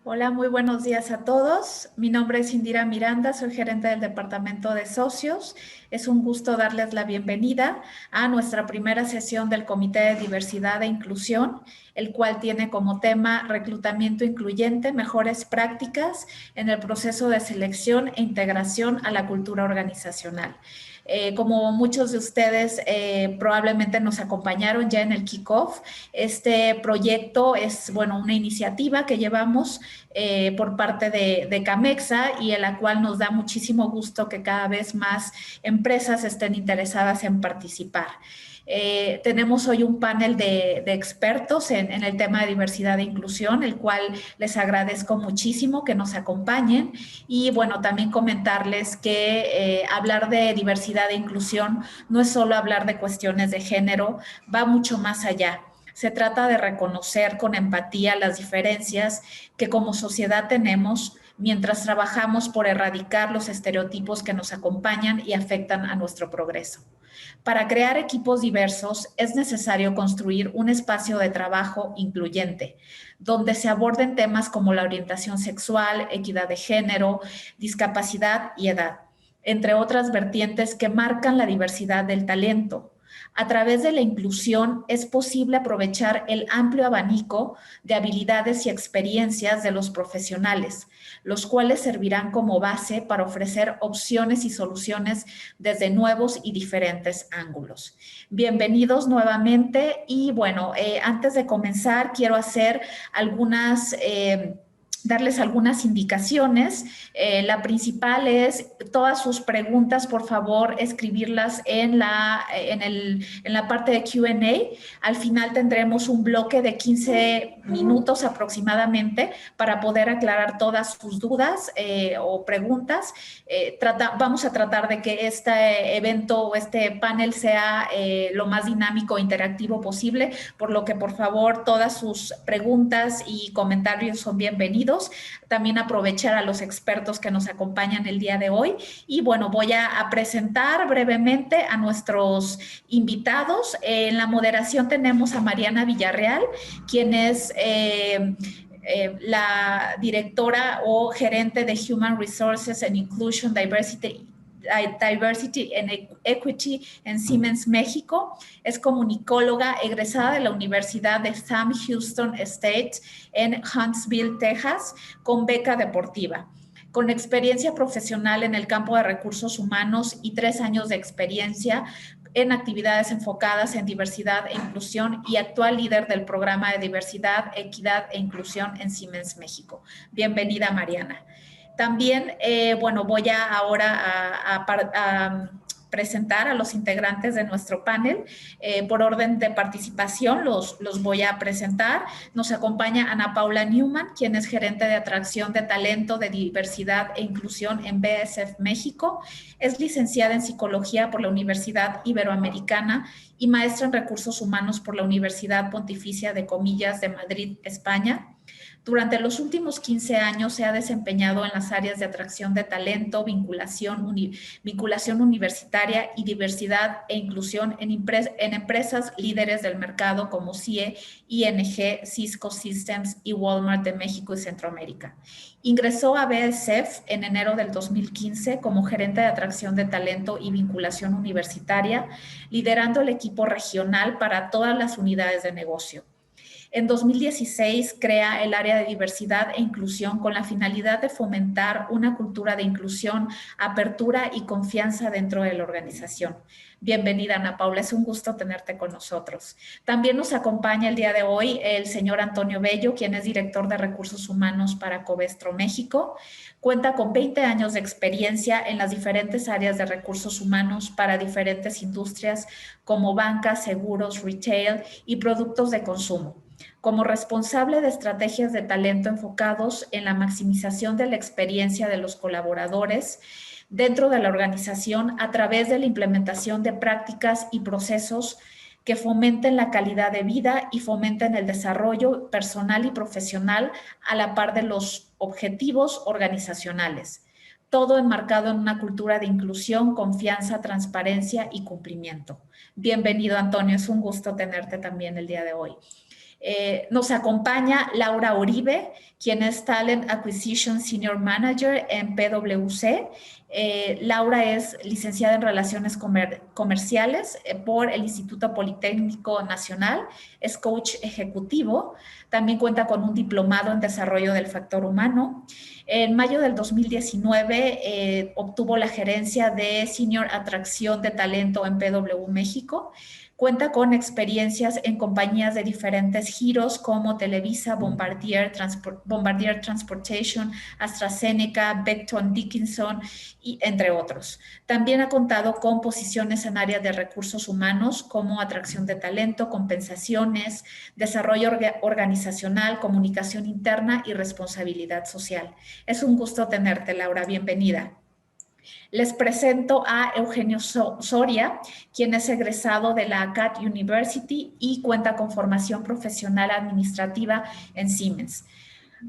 Hola, muy buenos días a todos. Mi nombre es Indira Miranda, soy gerente del Departamento de Socios. Es un gusto darles la bienvenida a nuestra primera sesión del Comité de Diversidad e Inclusión, el cual tiene como tema reclutamiento incluyente, mejores prácticas en el proceso de selección e integración a la cultura organizacional. Como muchos de ustedes probablemente nos acompañaron ya en el kickoff, este proyecto es, bueno, una iniciativa que llevamos por parte de Camexa y en la cual nos da muchísimo gusto que cada vez más empresas estén interesadas en participar. Tenemos hoy un panel de expertos en el tema de diversidad e inclusión, el cual les agradezco muchísimo que nos acompañen. Y bueno, también comentarles que hablar de diversidad e inclusión no es solo hablar de cuestiones de género, va mucho más allá. Se trata de reconocer con empatía las diferencias que como sociedad tenemos mientras trabajamos por erradicar los estereotipos que nos acompañan y afectan a nuestro progreso. Para crear equipos diversos es necesario construir un espacio de trabajo incluyente, donde se aborden temas como la orientación sexual, equidad de género, discapacidad y edad, entre otras vertientes que marcan la diversidad del talento. A través de la inclusión es posible aprovechar el amplio abanico de habilidades y experiencias de los profesionales, los cuales servirán como base para ofrecer opciones y soluciones desde nuevos y diferentes ángulos. Bienvenidos nuevamente y bueno, antes de comenzar quiero hacer darles algunas indicaciones. La principal es todas sus preguntas, por favor, escribirlas en la parte de Q&A. Al final tendremos un bloque de 15 minutos aproximadamente para poder aclarar todas sus dudas o preguntas. Vamos a tratar de que este evento o este panel sea lo más dinámico e interactivo posible, por lo que por favor todas sus preguntas y comentarios son bienvenidos. También aprovechar a los expertos que nos acompañan el día de hoy. Y bueno, voy a presentar brevemente a nuestros invitados. En la moderación tenemos a Mariana Villarreal, quien es la directora o gerente de Human Resources and Inclusion Diversity and Equity en Siemens México. Es comunicóloga egresada de la Universidad de Sam Houston State en Huntsville, Texas, con beca deportiva. Con experiencia profesional en el campo de recursos humanos y 3 años de experiencia en actividades enfocadas en diversidad e inclusión y actual líder del programa de diversidad, equidad e inclusión en Siemens México. Bienvenida, Mariana. También, bueno, voy ahora a presentar a los integrantes de nuestro panel. Por orden de participación los voy a presentar. Nos acompaña Ana Paula Newman, quien es gerente de atracción de talento, de diversidad e inclusión en BSF México. Es licenciada en psicología por la Universidad Iberoamericana y maestra en recursos humanos por la Universidad Pontificia de Comillas de Madrid, España. Durante los últimos 15 años se ha desempeñado en las áreas de atracción de talento, vinculación universitaria y diversidad e inclusión en empresas líderes del mercado como CIE, ING, Cisco Systems y Walmart de México y Centroamérica. Ingresó a BSF en enero del 2015 como gerente de atracción de talento y vinculación universitaria, liderando el equipo regional para todas las unidades de negocio. En 2016 crea el área de diversidad e inclusión con la finalidad de fomentar una cultura de inclusión, apertura y confianza dentro de la organización. Bienvenida, Ana Paula, es un gusto tenerte con nosotros. También nos acompaña el día de hoy el señor Antonio Bello, quien es director de Recursos Humanos para Covestro México. Cuenta con 20 años de experiencia en las diferentes áreas de recursos humanos para diferentes industrias como banca, seguros, retail y productos de consumo. Como responsable de estrategias de talento enfocados en la maximización de la experiencia de los colaboradores dentro de la organización a través de la implementación de prácticas y procesos que fomenten la calidad de vida y fomenten el desarrollo personal y profesional a la par de los objetivos organizacionales. Todo enmarcado en una cultura de inclusión, confianza, transparencia y cumplimiento. Bienvenido, Antonio. Es un gusto tenerte también el día de hoy. Nos acompaña Laura Uribe, quien es Talent Acquisition Senior Manager en PwC. Laura es licenciada en Relaciones Comerciales por el Instituto Politécnico Nacional, es coach ejecutivo, también cuenta con un diplomado en desarrollo del factor humano. En mayo del 2019 obtuvo la gerencia de Senior Atracción de Talento en PW México. Cuenta con experiencias en compañías de diferentes giros como Televisa, Bombardier Transportation, AstraZeneca, Becton Dickinson, y entre otros. También ha contado con posiciones en áreas de recursos humanos como atracción de talento, compensaciones, desarrollo organizacional, comunicación interna y responsabilidad social. Es un gusto tenerte, Laura. Bienvenida. Les presento a Eugenio Soria, quien es egresado de la ACAD University y cuenta con formación profesional administrativa en Siemens.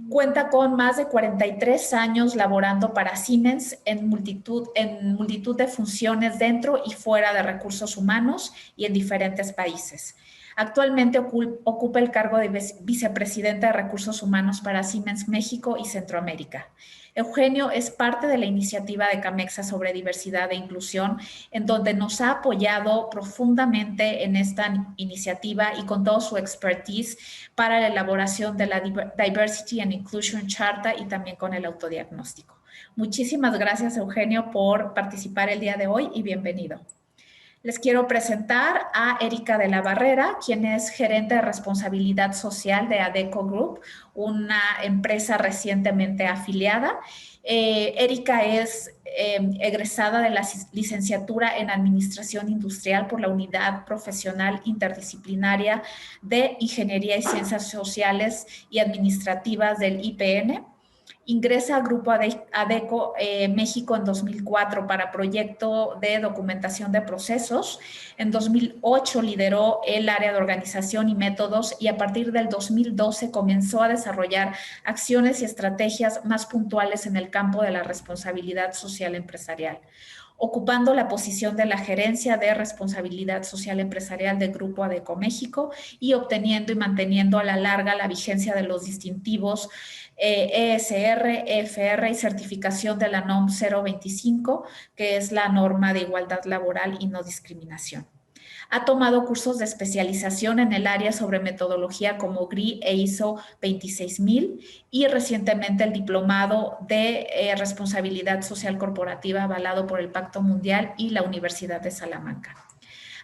Cuenta con más de 43 años laborando para Siemens en multitud de funciones dentro y fuera de recursos humanos y en diferentes países. Actualmente ocupa el cargo de vicepresidenta de Recursos Humanos para Siemens México y Centroamérica. Eugenio es parte de la iniciativa de Camexa sobre diversidad e inclusión, en donde nos ha apoyado profundamente en esta iniciativa y con toda su expertise para la elaboración de la Diversity and Inclusion Charta y también con el autodiagnóstico. Muchísimas gracias, Eugenio, por participar el día de hoy y bienvenido. Les quiero presentar a Erika de la Barrera, quien es gerente de responsabilidad social de Adecco Group, una empresa recientemente afiliada. Erika es egresada de la licenciatura en Administración Industrial por la Unidad Profesional Interdisciplinaria de Ingeniería y Ciencias Sociales y Administrativas del IPN. Ingresa a Grupo Adecco México en 2004 para proyecto de documentación de procesos. En 2008 lideró el área de organización y métodos y a partir del 2012 comenzó a desarrollar acciones y estrategias más puntuales en el campo de la responsabilidad social empresarial, ocupando la posición de la gerencia de responsabilidad social empresarial del Grupo Adecco México y obteniendo y manteniendo a la larga la vigencia de los distintivos ESR, EFR y certificación de la NOM 025, que es la norma de igualdad laboral y no discriminación. Ha tomado cursos de especialización en el área sobre metodología como GRI e ISO 26000 y recientemente el diplomado de responsabilidad social corporativa avalado por el Pacto Mundial y la Universidad de Salamanca.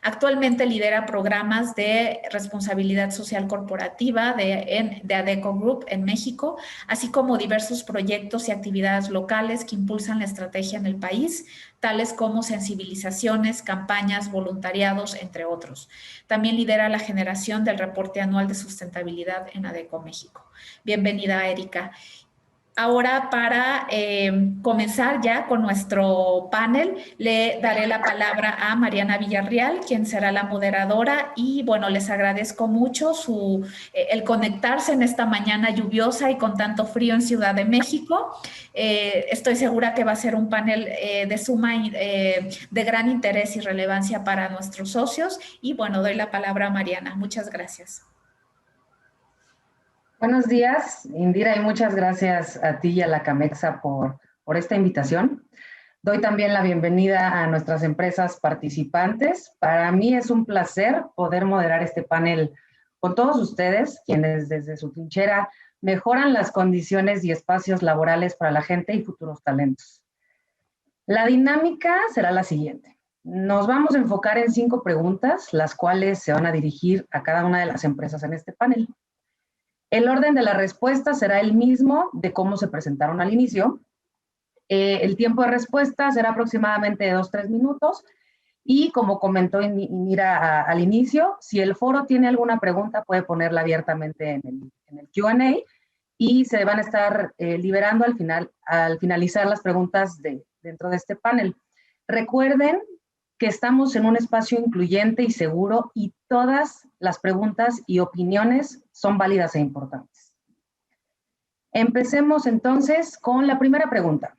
Actualmente lidera programas de responsabilidad social corporativa de Adecco Group en México, así como diversos proyectos y actividades locales que impulsan la estrategia en el país, tales como sensibilizaciones, campañas, voluntariados, entre otros. También lidera la generación del reporte anual de sustentabilidad en Adecco México. Bienvenida, Erika. Ahora, para comenzar ya con nuestro panel, le daré la palabra a Mariana Villarreal, quien será la moderadora. Y bueno, les agradezco mucho el conectarse en esta mañana lluviosa y con tanto frío en Ciudad de México. Estoy segura que va a ser un panel de gran interés y relevancia para nuestros socios. Y bueno, doy la palabra a Mariana. Muchas gracias. Buenos días, Indira, y muchas gracias a ti y a la Camexa por esta invitación. Doy también la bienvenida a nuestras empresas participantes. Para mí es un placer poder moderar este panel con todos ustedes, quienes desde su trinchera mejoran las condiciones y espacios laborales para la gente y futuros talentos. La dinámica será la siguiente. Nos vamos a enfocar en 5 preguntas, las cuales se van a dirigir a cada una de las empresas en este panel. El orden de la respuesta será el mismo de cómo se presentaron al inicio. El tiempo de respuesta será aproximadamente de 2-3 minutos. Y como comentó Indira al inicio, si el foro tiene alguna pregunta, puede ponerla abiertamente en el Q&A y se van a estar liberando al finalizar las preguntas dentro de este panel. Recuerden que estamos en un espacio incluyente y seguro y todas las preguntas y opiniones son válidas e importantes. Empecemos entonces con la primera pregunta.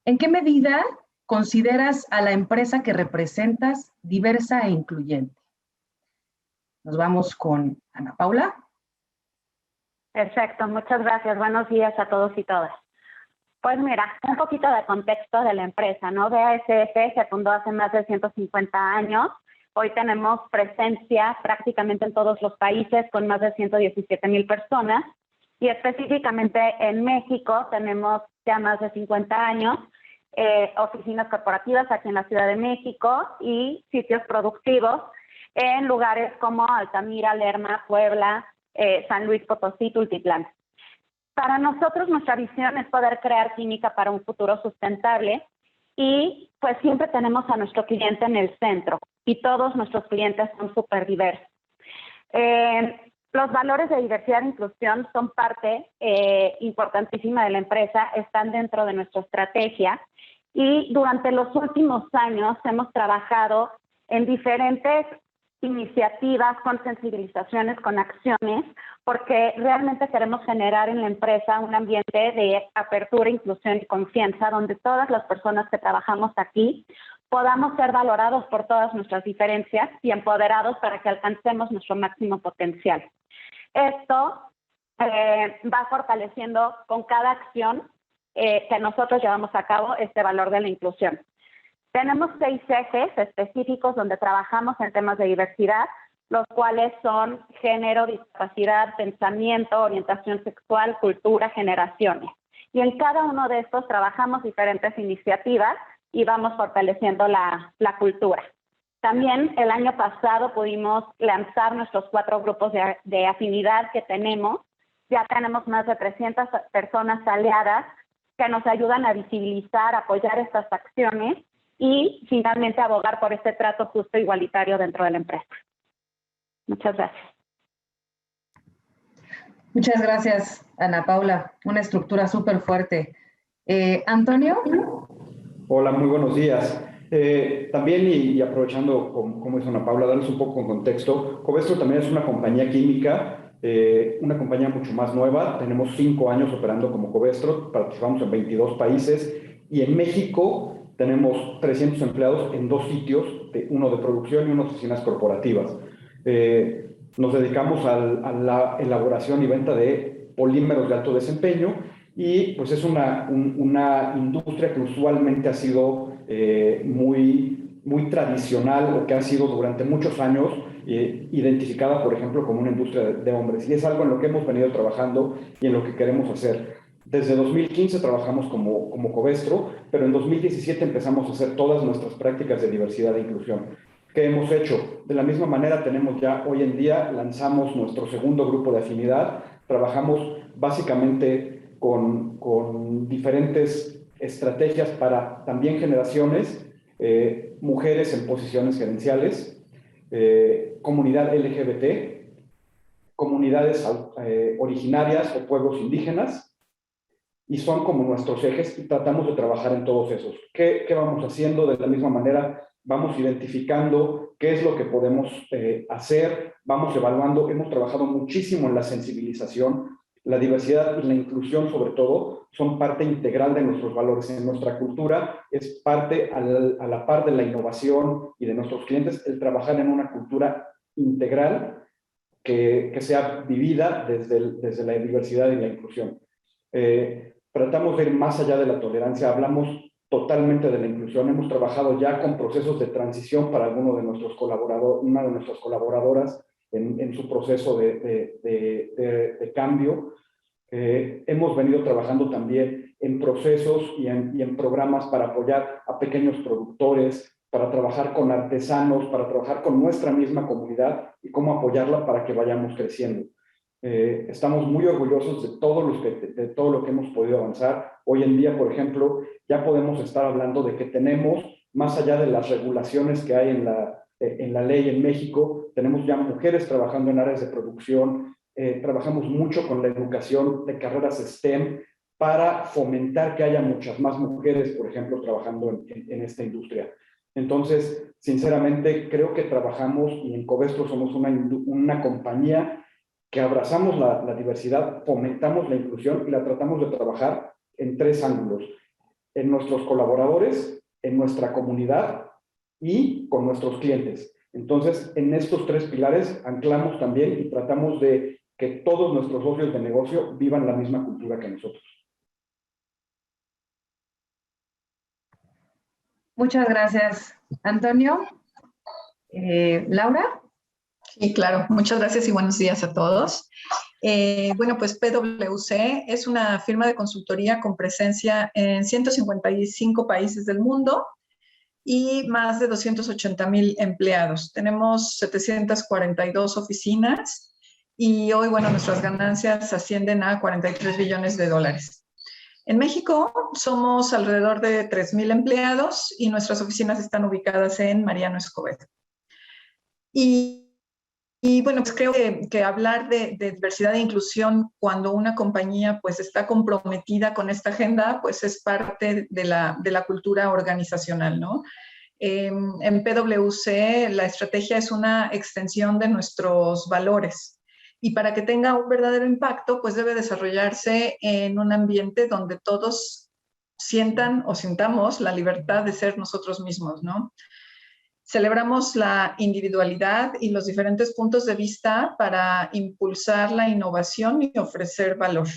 ¿En qué medida consideras a la empresa que representas diversa e incluyente? nos vamos con Ana Paula. Perfecto, muchas gracias. Buenos días a todos y todas. Pues mira, un poquito de contexto de la empresa, ¿no? BASF se fundó hace más de 150 años. Hoy tenemos presencia prácticamente en todos los países con más de 117,000 personas. Y específicamente en México tenemos ya más de 50 años, oficinas corporativas aquí en la Ciudad de México y sitios productivos en lugares como Altamira, Lerma, Puebla, San Luis Potosí, Tultitlán. Para nosotros nuestra visión es poder crear química para un futuro sustentable y pues siempre tenemos a nuestro cliente en el centro y todos nuestros clientes son súper diversos. Los valores de diversidad e inclusión son parte importantísima de la empresa, están dentro de nuestra estrategia y durante los últimos años hemos trabajado en diferentes iniciativas, con sensibilizaciones, con acciones, porque realmente queremos generar en la empresa un ambiente de apertura, inclusión y confianza, donde todas las personas que trabajamos aquí podamos ser valorados por todas nuestras diferencias y empoderados para que alcancemos nuestro máximo potencial. Esto va fortaleciendo con cada acción que nosotros llevamos a cabo este valor de la inclusión. Tenemos 6 ejes específicos donde trabajamos en temas de diversidad, los cuales son género, discapacidad, pensamiento, orientación sexual, cultura, generaciones. Y en cada uno de estos trabajamos diferentes iniciativas y vamos fortaleciendo la cultura. También el año pasado pudimos lanzar nuestros 4 grupos de afinidad que tenemos. Ya tenemos más de 300 personas aliadas que nos ayudan a visibilizar, apoyar estas acciones y finalmente abogar por este trato justo e igualitario dentro de la empresa. Muchas gracias. Muchas gracias, Ana Paula. Una estructura súper fuerte. Antonio. Hola, muy buenos días. También, y aprovechando, como dice Ana Paula, darles un poco de contexto, Covestro también es una compañía química, una compañía mucho más nueva. Tenemos 5 años operando como Covestro, participamos en 22 países y en México tenemos 300 empleados en 2 sitios, uno de producción y unas oficinas corporativas. Nos dedicamos a la elaboración y venta de polímeros de alto desempeño y pues es una industria que usualmente ha sido muy tradicional o que ha sido durante muchos años identificada, por ejemplo, como una industria de hombres. Y es algo en lo que hemos venido trabajando y en lo que queremos hacer. Desde 2015 trabajamos como Covestro, pero en 2017 empezamos a hacer todas nuestras prácticas de diversidad e inclusión. ¿Qué hemos hecho? De la misma manera tenemos ya hoy en día, lanzamos nuestro segundo grupo de afinidad, trabajamos básicamente con diferentes estrategias para también generaciones, mujeres en posiciones gerenciales, comunidad LGBT, comunidades originarias o pueblos indígenas, y son como nuestros ejes y tratamos de trabajar en todos esos. ¿Qué vamos haciendo? De la misma manera, vamos identificando qué es lo que podemos hacer, vamos evaluando. Hemos trabajado muchísimo en la sensibilización. La diversidad y la inclusión, sobre todo, son parte integral de nuestros valores. En nuestra cultura es parte a la par de la innovación y de nuestros clientes, el trabajar en una cultura integral que sea vivida desde la diversidad y la inclusión. Tratamos de ir más allá de la tolerancia, hablamos totalmente de la inclusión. Hemos trabajado ya con procesos de transición para una de nuestras colaboradoras en su proceso de cambio. Hemos venido trabajando también en procesos y en programas para apoyar a pequeños productores, para trabajar con artesanos, para trabajar con nuestra misma comunidad y cómo apoyarla para que vayamos creciendo. Estamos muy orgullosos de todo lo que hemos podido avanzar. Hoy en día, por ejemplo, ya podemos estar hablando de que tenemos, más allá de las regulaciones que hay en la ley en México, tenemos ya mujeres trabajando en áreas de producción. Trabajamos mucho con la educación de carreras STEM para fomentar que haya muchas más mujeres, por ejemplo, trabajando en esta industria. Entonces, sinceramente, creo que trabajamos, y en Covestro somos una compañía que abrazamos la diversidad, fomentamos la inclusión y la tratamos de trabajar en 3 ángulos: en nuestros colaboradores, en nuestra comunidad y con nuestros clientes. Entonces, en estos 3 pilares anclamos también y tratamos de que todos nuestros socios de negocio vivan la misma cultura que nosotros. Muchas gracias, Antonio. Laura. Sí, claro. Muchas gracias y buenos días a todos. Bueno, pues PwC es una firma de consultoría con presencia en 155 países del mundo y más de 280,000 empleados. Tenemos 742 oficinas y hoy, bueno, nuestras ganancias ascienden a 43 billones de dólares. En México somos alrededor de 3,000 empleados y nuestras oficinas están ubicadas en Mariano Escobedo. Y bueno, pues creo que hablar de diversidad e inclusión cuando una compañía pues está comprometida con esta agenda, pues es parte de la cultura organizacional, ¿no? En PwC la estrategia es una extensión de nuestros valores y para que tenga un verdadero impacto, pues debe desarrollarse en un ambiente donde todos sientan o sintamos la libertad de ser nosotros mismos, ¿no? Celebramos la individualidad y los diferentes puntos de vista para impulsar la innovación y ofrecer valor.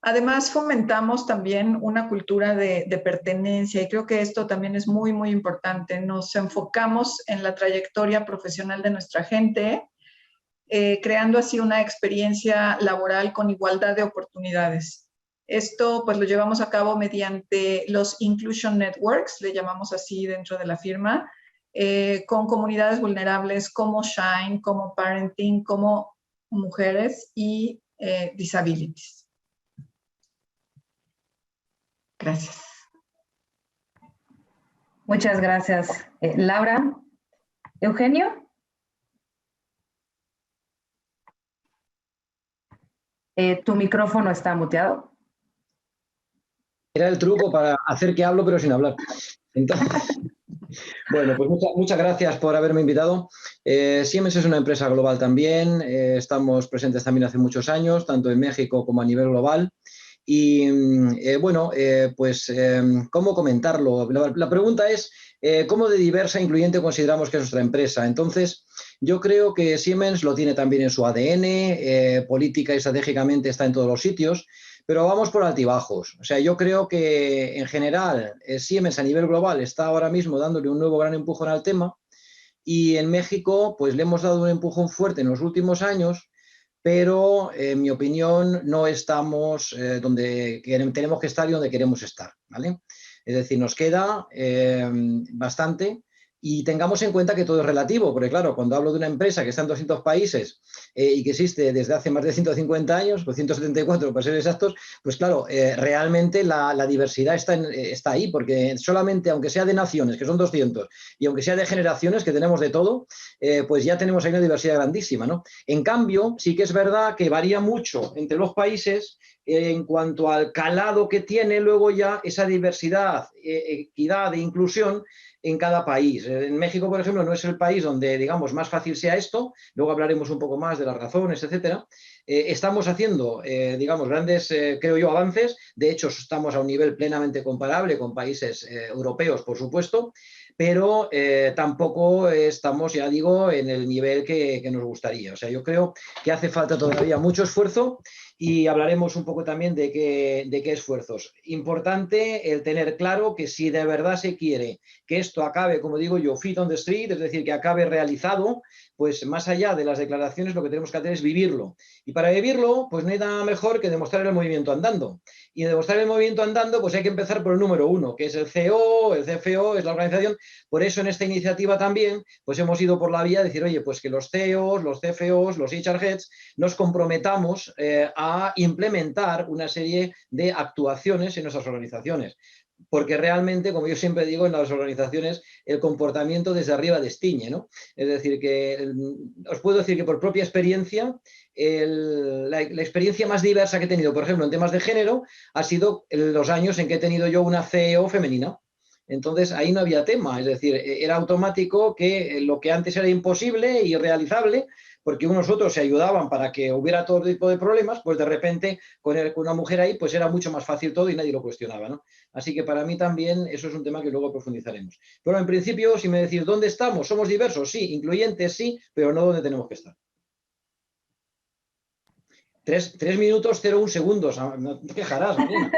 Además, fomentamos también una cultura de pertenencia y creo que esto también es muy, muy importante. Nos enfocamos en la trayectoria profesional de nuestra gente, creando así una experiencia laboral con igualdad de oportunidades. Esto pues lo llevamos a cabo mediante los Inclusion Networks, le llamamos así dentro de la firma, con comunidades vulnerables como Shine, como Parenting, como mujeres y disabilities. Gracias. Muchas gracias. Laura. Eugenio. Tu micrófono está muteado. Era el truco para hacer que hablo pero sin hablar. Entonces, bueno, pues muchas gracias por haberme invitado. Siemens es una empresa global también. Estamos presentes también hace muchos años, tanto en México como a nivel global. Y bueno, pues, ¿cómo comentarlo? La pregunta es, ¿cómo de diversa e incluyente consideramos que es nuestra empresa? Entonces, yo creo que Siemens lo tiene también en su ADN, política y estratégicamente está en todos los sitios, pero vamos por altibajos. O sea, yo creo que en general Siemens a nivel global está ahora mismo dándole un nuevo gran empujón al tema y en México pues le hemos dado un empujón fuerte en los últimos años, pero en mi opinión no estamos donde tenemos que estar y donde queremos estar, ¿vale? Es decir, nos queda bastante y tengamos en cuenta que todo es relativo, porque claro, cuando hablo de una empresa que está en 200 países y que existe desde hace más de 150 años, pues 174 para ser exactos, pues claro, realmente la diversidad está ahí, porque solamente, aunque sea de naciones, que son 200, y aunque sea de generaciones, que tenemos de todo, pues ya tenemos ahí una diversidad grandísima, ¿no? En cambio, sí que es verdad que varía mucho entre los países en cuanto al calado que tiene luego ya esa diversidad, equidad e inclusión en cada país. En México, por ejemplo, no es el país donde, digamos, más fácil sea esto, luego hablaremos un poco más de las razones, etcétera. Estamos haciendo, digamos, grandes, creo yo, avances, de hecho, estamos a un nivel plenamente comparable con países europeos, por supuesto, pero tampoco estamos, ya digo, en el nivel que nos gustaría. O sea, yo creo que hace falta todavía mucho esfuerzo y hablaremos un poco también de qué esfuerzos. Importante el tener claro que si de verdad se quiere que esto acabe, como digo yo, feet on the street, es decir, que acabe realizado, pues más allá de las declaraciones lo que tenemos que hacer es vivirlo. Y para vivirlo, pues no hay nada mejor que demostrar el movimiento andando. Y demostrar el movimiento andando, pues hay que empezar por el número 1, que es el CEO, el CFO, es la organización. Por eso en esta iniciativa también, pues hemos ido por la vía de decir, oye, pues que los CEOs, los CFOs, los HR Heads, nos comprometamos a implementar una serie de actuaciones en nuestras organizaciones. Porque realmente, como yo siempre digo, en las organizaciones el comportamiento desde arriba destiñe, ¿no? Es decir, que os puedo decir que por propia experiencia, la experiencia más diversa que he tenido, por ejemplo, en temas de género, ha sido en los años en que he tenido yo una CEO femenina. Entonces ahí no había tema, es decir, era automático que lo que antes era imposible y irrealizable, porque unos otros se ayudaban para que hubiera todo tipo de problemas, pues de repente con una mujer ahí pues era mucho más fácil todo y nadie lo cuestionaba, ¿no? Así que para mí también eso es un tema que luego profundizaremos. Pero en principio, si me decís, ¿dónde estamos? ¿Somos diversos? Sí, incluyentes sí, pero no donde tenemos que estar. 3 minutos 01 segundos, no te quejarás, Marina.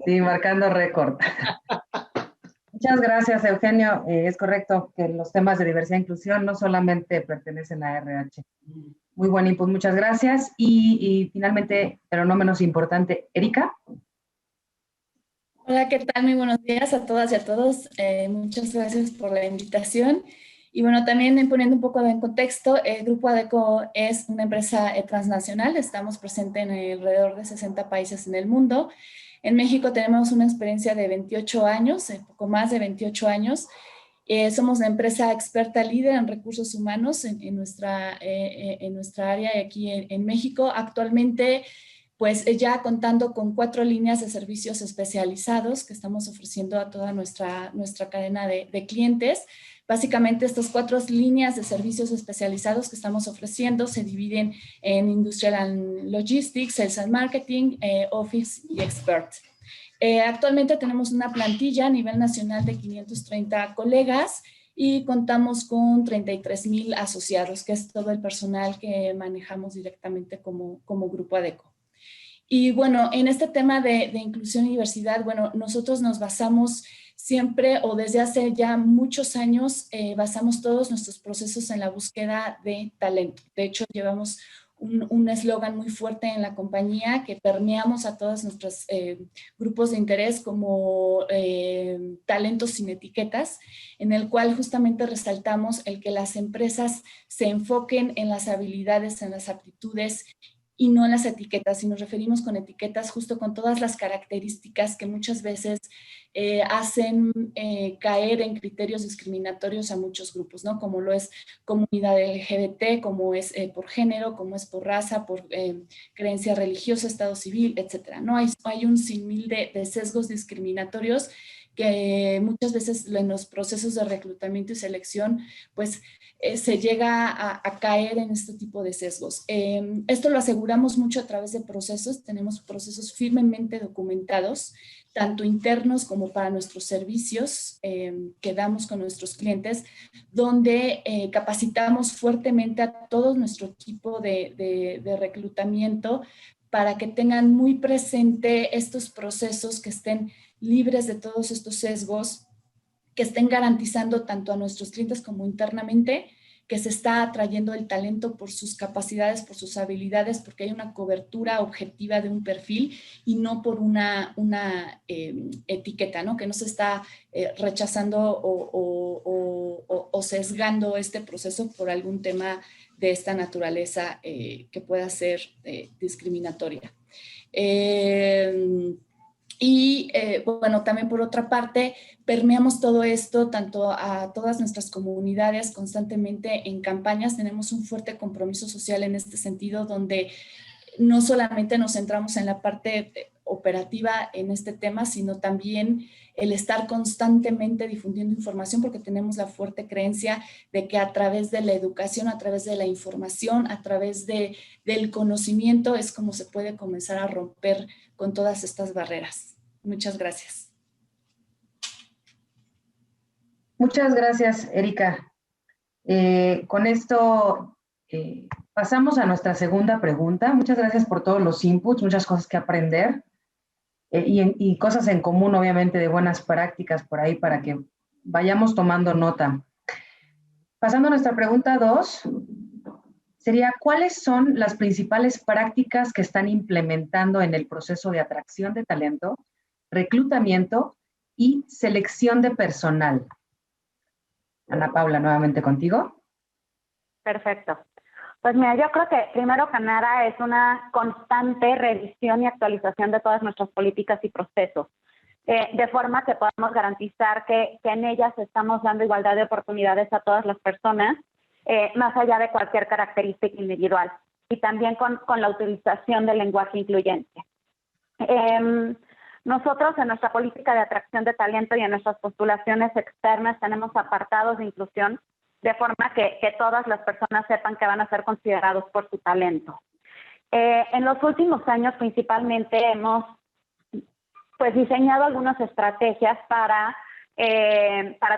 Sí, marcando récord. Muchas gracias, Eugenio. Es correcto que los temas de diversidad e inclusión no solamente pertenecen a RH. Muy buen input, muchas gracias. Y finalmente, pero no menos importante, Erika. Hola, ¿qué tal? Muy buenos días a todas y a todos. Muchas gracias por la invitación. Y bueno, también poniendo un poco en contexto, el Grupo ADECO es una empresa transnacional. Estamos presentes en alrededor de 60 países en el mundo. En México tenemos una experiencia de 28 años, poco más de 28 años. Somos la empresa experta líder en recursos humanos en nuestra área aquí en México. Actualmente, pues ya contando con 4 líneas de servicios especializados que estamos ofreciendo a toda nuestra cadena de clientes. Básicamente estas 4 líneas de servicios especializados que estamos ofreciendo se dividen en Industrial and Logistics, Sales and Marketing, Office y Expert. Actualmente tenemos una plantilla a nivel nacional de 530 colegas y contamos con 33,000 asociados, que es todo el personal que manejamos directamente como Grupo ADECO. Y bueno, en este tema de inclusión y diversidad, bueno, nosotros nos basamos siempre o desde hace ya muchos años, basamos todos nuestros procesos en la búsqueda de talento. De hecho, llevamos un eslogan muy fuerte en la compañía que permeamos a todos nuestros grupos de interés como talentos sin etiquetas, en el cual justamente resaltamos el que las empresas se enfoquen en las habilidades, en las aptitudes y no en las etiquetas. Y nos referimos con etiquetas justo con todas las características que muchas veces hacen caer en criterios discriminatorios a muchos grupos, ¿no? Como lo es comunidad LGBT, como es por género, como es por raza, por creencia religiosa, estado civil, etcétera, ¿no? Hay un sinfín de sesgos discriminatorios que muchas veces en los procesos de reclutamiento y selección, pues se llega a caer en este tipo de sesgos. Esto lo aseguramos mucho a través de procesos. Tenemos procesos firmemente documentados, tanto internos como para nuestros servicios que damos con nuestros clientes, donde capacitamos fuertemente a todo nuestro equipo de reclutamiento para que tengan muy presente estos procesos, que estén libres de todos estos sesgos, que estén garantizando tanto a nuestros clientes como internamente que se está atrayendo el talento por sus capacidades, por sus habilidades, porque hay una cobertura objetiva de un perfil y no por una etiqueta, ¿no? Que no se está rechazando o sesgando este proceso por algún tema de esta naturaleza que pueda ser discriminatoria. Y bueno, también por otra parte, permeamos todo esto tanto a todas nuestras comunidades constantemente en campañas. Tenemos un fuerte compromiso social en este sentido, donde no solamente nos centramos en la parte operativa en este tema, sino también el estar constantemente difundiendo información, porque tenemos la fuerte creencia de que a través de la educación, a través de la información, a través del conocimiento es como se puede comenzar a romper con todas estas barreras. Muchas gracias. Muchas gracias, Erika. Con esto pasamos a nuestra segunda pregunta. Muchas gracias por todos los inputs, muchas cosas que aprender y cosas en común, obviamente, de buenas prácticas por ahí para que vayamos tomando nota. Pasando a nuestra pregunta 2, sería, ¿cuáles son las principales prácticas que están implementando en el proceso de atracción de talento, reclutamiento y selección de personal? Ana Paula, nuevamente contigo. Perfecto. Pues mira, yo creo que primero que nada es una constante revisión y actualización de todas nuestras políticas y procesos, de forma que podamos garantizar que en ellas estamos dando igualdad de oportunidades a todas las personas, más allá de cualquier característica individual, y también con la utilización del lenguaje incluyente. Nosotros en nuestra política de atracción de talento y en nuestras postulaciones externas tenemos apartados de inclusión de forma que todas las personas sepan que van a ser considerados por su talento. En los últimos años principalmente hemos pues diseñado algunas estrategias para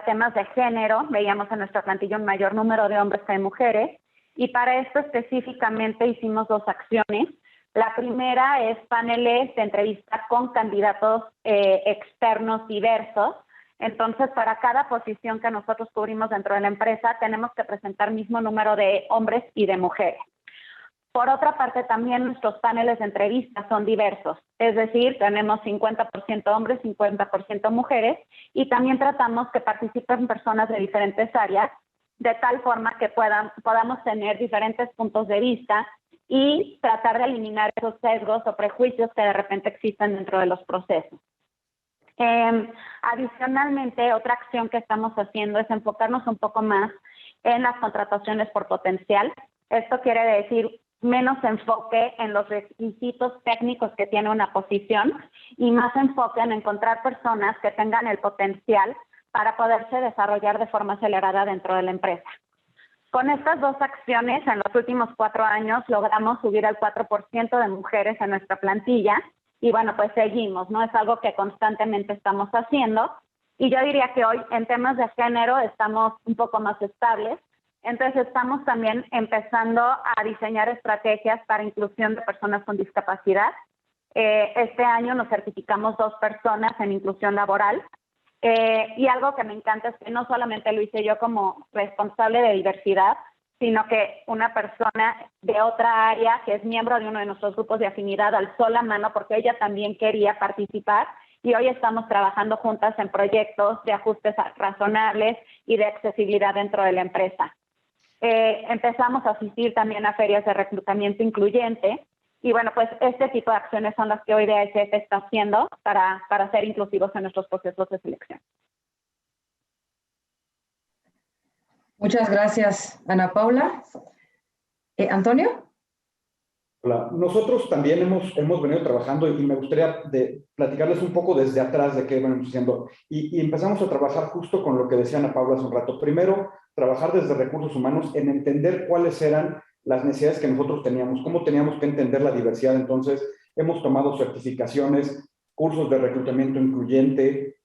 temas de género. Veíamos en nuestra plantilla un mayor número de hombres que de mujeres, y para esto específicamente hicimos 2 acciones. La primera es paneles de entrevista con candidatos externos diversos. Entonces, para cada posición que nosotros cubrimos dentro de la empresa, tenemos que presentar mismo número de hombres y de mujeres. Por otra parte, también nuestros paneles de entrevista son diversos, es decir, tenemos 50% hombres, 50% mujeres, y también tratamos que participen personas de diferentes áreas, de tal forma que podamos tener diferentes puntos de vista y tratar de eliminar esos sesgos o prejuicios que de repente existen dentro de los procesos. Adicionalmente, otra acción que estamos haciendo es enfocarnos un poco más en las contrataciones por potencial. Esto quiere decir menos enfoque en los requisitos técnicos que tiene una posición y más enfoque en encontrar personas que tengan el potencial para poderse desarrollar de forma acelerada dentro de la empresa. Con estas 2 acciones, en los últimos 4 años logramos subir al 4% de mujeres en nuestra plantilla. Y bueno, pues seguimos, ¿no? Es algo que constantemente estamos haciendo. Y yo diría que hoy en temas de género estamos un poco más estables. Entonces estamos también empezando a diseñar estrategias para inclusión de personas con discapacidad. Este año nos certificamos 2 personas en inclusión laboral. Y algo que me encanta es que no solamente lo hice yo como responsable de diversidad, sino que una persona de otra área que es miembro de uno de nuestros grupos de afinidad alzó la mano porque ella también quería participar, y hoy estamos trabajando juntas en proyectos de ajustes razonables y de accesibilidad dentro de la empresa. Empezamos a asistir también a ferias de reclutamiento incluyente, y bueno, pues este tipo de acciones son las que hoy DASF está haciendo para ser inclusivos en nuestros procesos de selección. Muchas gracias, Ana Paula. ¿Antonio? Hola, nosotros también hemos venido trabajando y me gustaría platicarles un poco desde atrás de qué venimos haciendo. Y empezamos a trabajar justo con lo que decía Ana Paula hace un rato. Primero, trabajar desde recursos humanos en entender cuáles eran las necesidades que nosotros teníamos, cómo teníamos que entender la diversidad. Entonces, hemos tomado certificaciones, cursos de reclutamiento incluyente,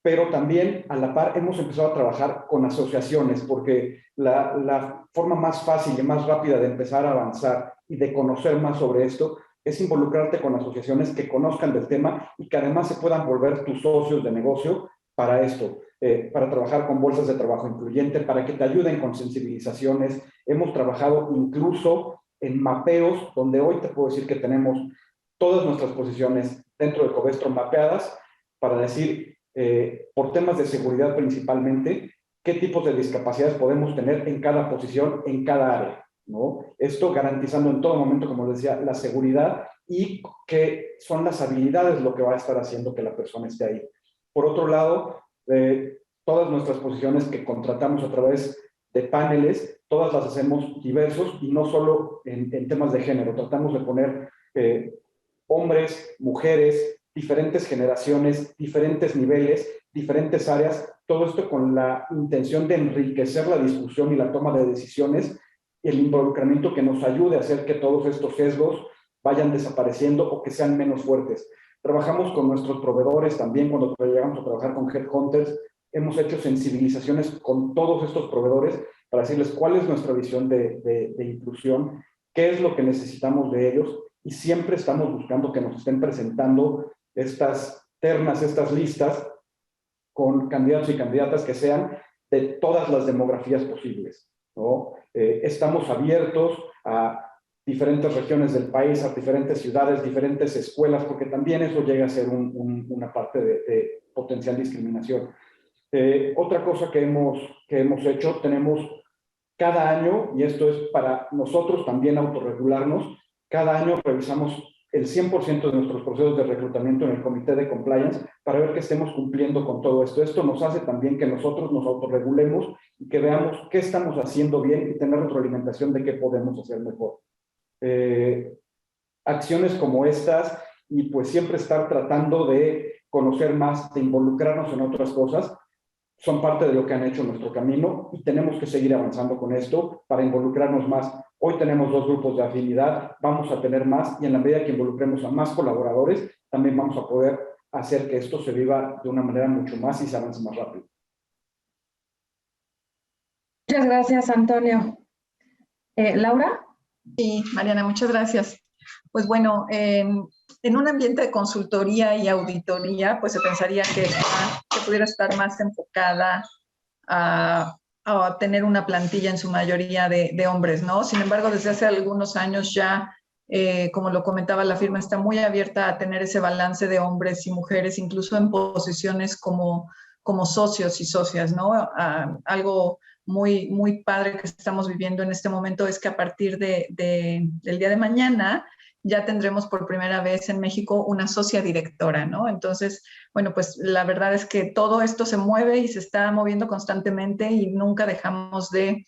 pero también a la par hemos empezado a trabajar con asociaciones, porque la forma más fácil y más rápida de empezar a avanzar y de conocer más sobre esto es involucrarte con asociaciones que conozcan del tema y que además se puedan volver tus socios de negocio para esto, para trabajar con bolsas de trabajo incluyente, para que te ayuden con sensibilizaciones. Hemos trabajado incluso en mapeos, donde hoy te puedo decir que tenemos todas nuestras posiciones dentro de Covestro mapeadas para decir, por temas de seguridad principalmente, qué tipos de discapacidades podemos tener en cada posición, en cada área, ¿no? Esto garantizando en todo momento, como les decía, la seguridad y que son las habilidades lo que va a estar haciendo que la persona esté ahí. Por otro lado, todas nuestras posiciones que contratamos a través de paneles, todas las hacemos diversos y no solo en temas de género. Tratamos de poner hombres, mujeres, diferentes generaciones, diferentes niveles, diferentes áreas, todo esto con la intención de enriquecer la discusión y la toma de decisiones, y el involucramiento que nos ayude a hacer que todos estos sesgos vayan desapareciendo o que sean menos fuertes. Trabajamos con nuestros proveedores también, cuando llegamos a trabajar con Headhunters, hemos hecho sensibilizaciones con todos estos proveedores para decirles cuál es nuestra visión de inclusión, qué es lo que necesitamos de ellos, y siempre estamos buscando que nos estén presentando estas ternas, estas listas con candidatos y candidatas que sean de todas las demografías posibles, ¿no? Estamos abiertos a diferentes regiones del país, a diferentes ciudades, diferentes escuelas, porque también eso llega a ser una parte de potencial discriminación. Otra cosa que hemos hecho, tenemos cada año, y esto es para nosotros también autorregularnos, cada año revisamos el 100% de nuestros procesos de reclutamiento en el comité de compliance para ver que estemos cumpliendo con todo esto. Esto nos hace también que nosotros nos autorregulemos y que veamos qué estamos haciendo bien y tener retroalimentación de qué podemos hacer mejor. Acciones como estas y pues siempre estar tratando de conocer más, de involucrarnos en otras cosas, son parte de lo que han hecho nuestro camino y tenemos que seguir avanzando con esto para involucrarnos más. Hoy tenemos 2 grupos de afinidad, vamos a tener más y en la medida que involucremos a más colaboradores, también vamos a poder hacer que esto se viva de una manera mucho más y se avance más rápido. Muchas gracias, Antonio. ¿Laura? Sí, Mariana, muchas gracias. Pues bueno, en un ambiente de consultoría y auditoría, pues se pensaría que pudiera estar más enfocada a tener una plantilla en su mayoría de hombres, ¿no? Sin embargo, desde hace algunos años ya, como lo comentaba, la firma está muy abierta a tener ese balance de hombres y mujeres, incluso en posiciones como socios y socias, ¿no? Algo muy, muy padre que estamos viviendo en este momento es que a partir del día de mañana ya tendremos por primera vez en México una socia directora, ¿no? Entonces, bueno, pues la verdad es que todo esto se mueve y se está moviendo constantemente y nunca dejamos de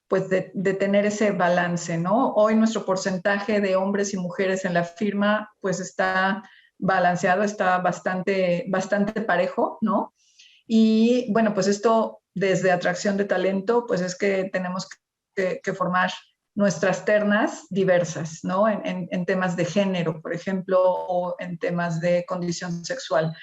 tener ese balance, ¿no? Hoy nuestro porcentaje de hombres y mujeres en la firma pues está balanceado, está bastante parejo, ¿no? Y bueno, pues esto desde atracción de talento, pues es que tenemos que formar nuestras ternas diversas, ¿no? En temas de género, por ejemplo, o en temas de condición sexual.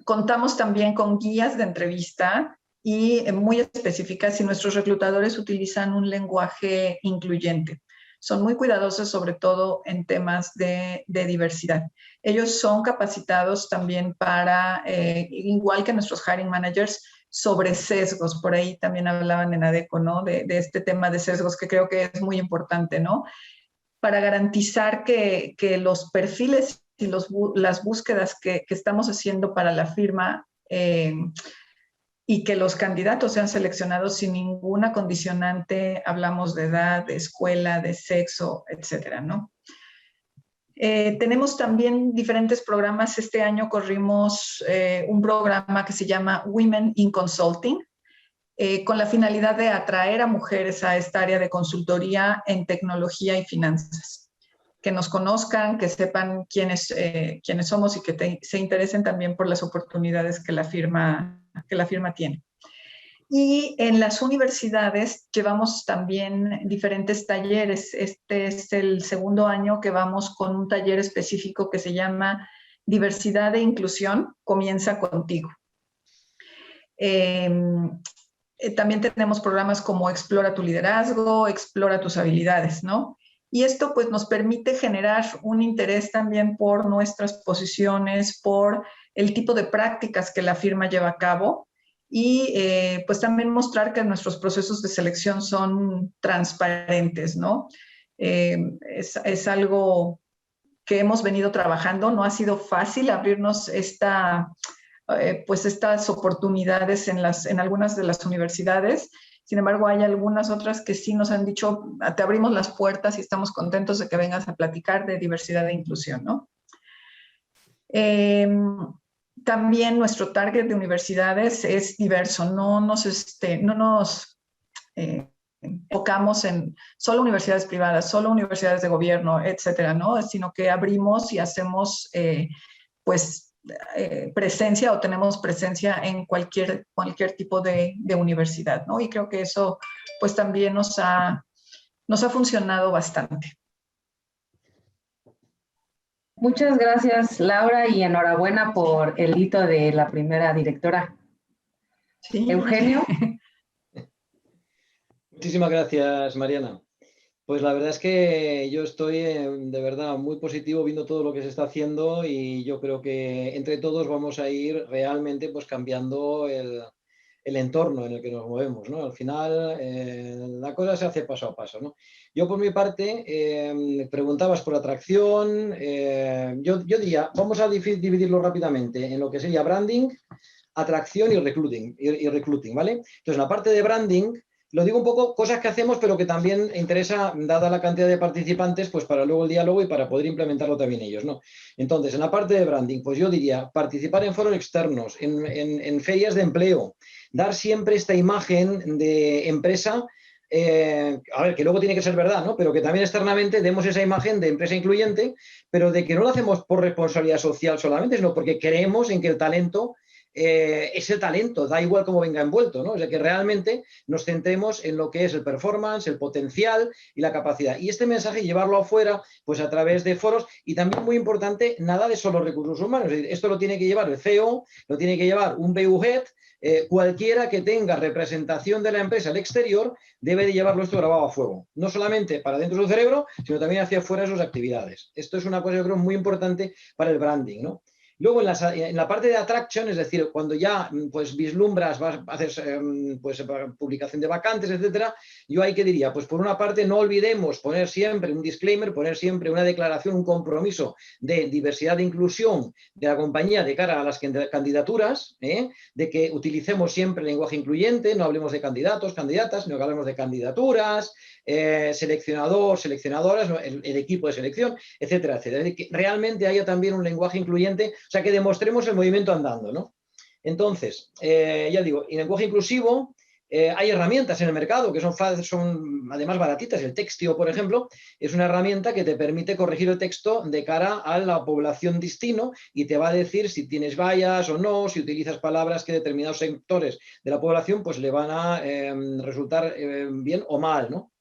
Contamos también con guías de entrevista y muy específicas si nuestros reclutadores utilizan un lenguaje incluyente. Son muy cuidadosos, sobre todo en temas de diversidad. Ellos son capacitados también para, igual que nuestros hiring managers, sobre sesgos. Por ahí también hablaban en ADECO, ¿no? De este tema de sesgos que creo que es muy importante, ¿no? Para garantizar que los perfiles y las búsquedas que estamos haciendo para la firma y que los candidatos sean seleccionados sin ninguna condicionante, hablamos de edad, de escuela, de sexo, etcétera, ¿no? Tenemos también diferentes programas. Este año corrimos un programa que se llama Women in Consulting, con la finalidad de atraer a mujeres a esta área de consultoría en tecnología y finanzas. Que nos conozcan, que sepan quiénes somos y que se interesen también por las oportunidades que la firma tiene. Y en las universidades llevamos también diferentes talleres. Este es el segundo año que vamos con un taller específico que se llama Diversidad e Inclusión, comienza contigo. También tenemos programas como Explora tu liderazgo, Explora tus habilidades, ¿no? Y esto pues nos permite generar un interés también por nuestras posiciones, por el tipo de prácticas que la firma lleva a cabo y pues también mostrar que nuestros procesos de selección son transparentes, ¿no? Es algo que hemos venido trabajando. No ha sido fácil abrirnos estas oportunidades en algunas de las universidades. Sin embargo, hay algunas otras que sí nos han dicho, te abrimos las puertas y estamos contentos de que vengas a platicar de diversidad e inclusión, ¿no? También nuestro target de universidades es diverso. No nos enfocamos en solo universidades privadas, solo universidades de gobierno, etcétera, ¿no? Sino que abrimos y hacemos, presencia o tenemos presencia en cualquier tipo de universidad, ¿no? Y creo que eso pues también nos ha funcionado bastante. Muchas gracias, Laura, y enhorabuena por el hito de la primera directora. Sí. Eugenio. Muchísimas gracias, Mariana. Pues la verdad es que yo estoy de verdad muy positivo viendo todo lo que se está haciendo y yo creo que entre todos vamos a ir realmente pues cambiando el entorno en el que nos movemos, ¿no? Al final la cosa se hace paso a paso, ¿no? Yo por mi parte, preguntabas por atracción, yo diría, vamos a dividirlo rápidamente en lo que sería branding, atracción y recruiting, ¿vale? Entonces, la parte de branding, lo digo un poco, cosas que hacemos, pero que también interesa, dada la cantidad de participantes, pues para luego el diálogo y para poder implementarlo también ellos, ¿no? Entonces, en la parte de branding, pues yo diría, participar en foros externos, en ferias de empleo, dar siempre esta imagen de empresa a ver, que luego tiene que ser verdad, ¿no? Pero que también externamente demos esa imagen de empresa incluyente, pero de que no lo hacemos por responsabilidad social solamente, sino porque creemos en que el talento es el talento, da igual cómo venga envuelto, ¿no? O sea, que realmente nos centremos en lo que es el performance, el potencial y la capacidad. Y este mensaje llevarlo afuera, pues a través de foros, y también muy importante, nada de solo recursos humanos. Es decir, esto lo tiene que llevar el CEO, lo tiene que llevar un BU Head, cualquiera que tenga representación de la empresa al exterior debe de llevarlo esto grabado a fuego. No solamente para dentro de su cerebro, sino también hacia afuera de sus actividades. Esto es una cosa, yo creo, muy importante para el branding, ¿no? Luego, en la parte de attraction, es decir, cuando ya pues, vislumbras, vas a hacer pues, publicación de vacantes, etcétera, yo ahí que diría, pues por una parte no olvidemos poner siempre un disclaimer, poner siempre una declaración, un compromiso de diversidad e inclusión de la compañía de cara a las candidaturas, de que utilicemos siempre el lenguaje incluyente, no hablemos de candidatos, candidatas, sino que hablemos de candidaturas, seleccionador, seleccionadoras, el equipo de selección, etcétera, etcétera. Es decir, que realmente haya también un lenguaje incluyente, o sea, que demostremos el movimiento andando, ¿no? Entonces, ya digo, en lenguaje inclusivo hay herramientas en el mercado que son además baratitas. El Textio, por ejemplo, es una herramienta que te permite corregir el texto de cara a la población destino y te va a decir si tienes vallas o no, si utilizas palabras que determinados sectores de la población pues le van a resultar bien o mal, ¿no?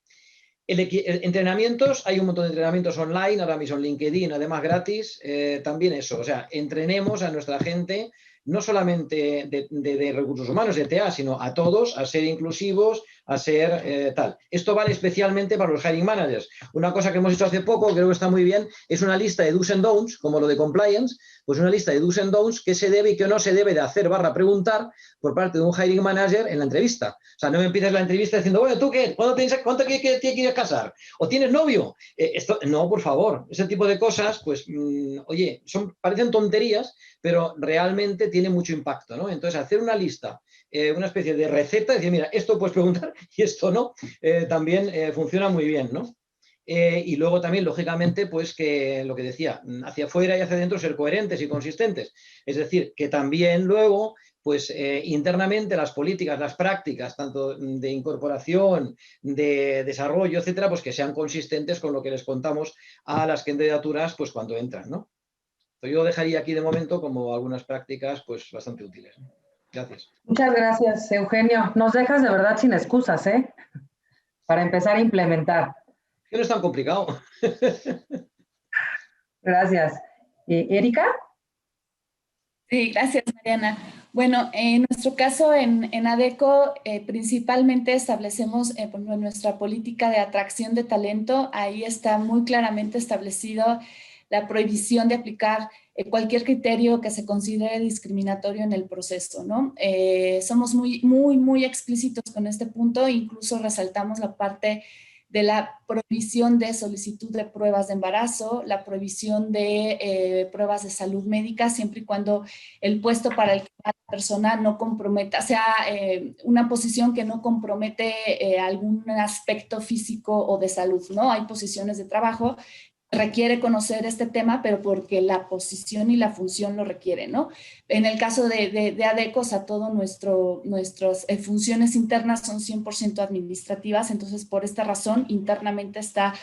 Entrenamientos, hay un montón de entrenamientos online, ahora mismo en LinkedIn, además gratis, también eso, o sea, entrenemos a nuestra gente, no solamente de recursos humanos, de TA, sino a todos, a ser inclusivos, a ser tal. Esto vale especialmente para los hiring managers. Una cosa que hemos hecho hace poco, creo que está muy bien, es una lista de do's and don'ts, como lo de compliance, pues una lista de do's and don'ts que se debe y que no se debe de hacer preguntar por parte de un hiring manager en la entrevista. O sea, no me empieces la entrevista diciendo, bueno, ¿tú qué? ¿Cuánto quieres casar? ¿O tienes novio? Esto, no, por favor. Ese tipo de cosas, pues, oye, parecen tonterías, pero realmente tiene mucho impacto, ¿no? Entonces, hacer una lista, una especie de receta, decir, mira, esto puedes preguntar y esto no, también funciona muy bien, ¿no? Y luego también, lógicamente, pues que lo que decía, hacia afuera y hacia adentro ser coherentes y consistentes. Es decir, que también luego, pues internamente las políticas, las prácticas, tanto de incorporación, de desarrollo, etcétera, pues que sean consistentes con lo que les contamos a las candidaturas, pues cuando entran, ¿no? Yo dejaría aquí de momento como algunas prácticas, pues bastante útiles. Gracias. Muchas gracias, Eugenio. Nos dejas de verdad sin excusas, ¿eh? Para empezar a implementar. Que no es tan complicado. Gracias. ¿Erika? Sí, gracias, Mariana. Bueno, en nuestro caso en ADECO principalmente establecemos nuestra política de atracción de talento. Ahí está muy claramente establecido la prohibición de aplicar cualquier criterio que se considere discriminatorio en el proceso, ¿no? Somos muy explícitos con este punto, incluso resaltamos la parte de la prohibición de solicitud de pruebas de embarazo, la prohibición de pruebas de salud médica, siempre y cuando el puesto para el que la persona no comprometa, sea una posición que no compromete algún aspecto físico o de salud, ¿no? Hay posiciones de trabajo requiere conocer este tema, pero porque la posición y la función lo requieren, ¿no? En el caso de ADECO, o sea, todas nuestras funciones internas son 100% administrativas, entonces por esta razón internamente está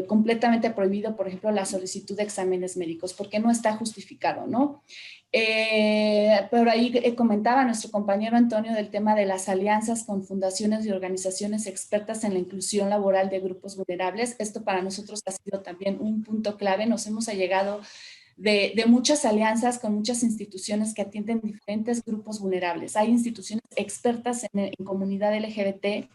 completamente prohibido, por ejemplo, la solicitud de exámenes médicos, porque no está justificado, ¿no? Pero ahí comentaba nuestro compañero Antonio del tema de las alianzas con fundaciones y organizaciones expertas en la inclusión laboral de grupos vulnerables. Esto para nosotros ha sido también un punto clave. Nos hemos allegado de muchas alianzas con muchas instituciones que atienden diferentes grupos vulnerables. Hay instituciones expertas en comunidad LGBT,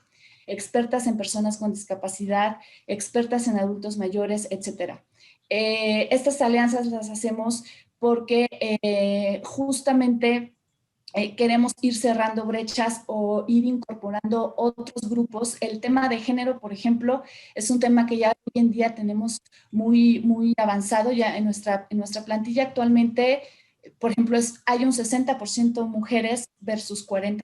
expertas en personas con discapacidad, expertas en adultos mayores, etc. Estas alianzas las hacemos porque justamente queremos ir cerrando brechas o ir incorporando otros grupos. El tema de género, por ejemplo, es un tema que ya hoy en día tenemos muy avanzado. Ya en nuestra plantilla actualmente, por ejemplo, hay un 60% mujeres versus 40%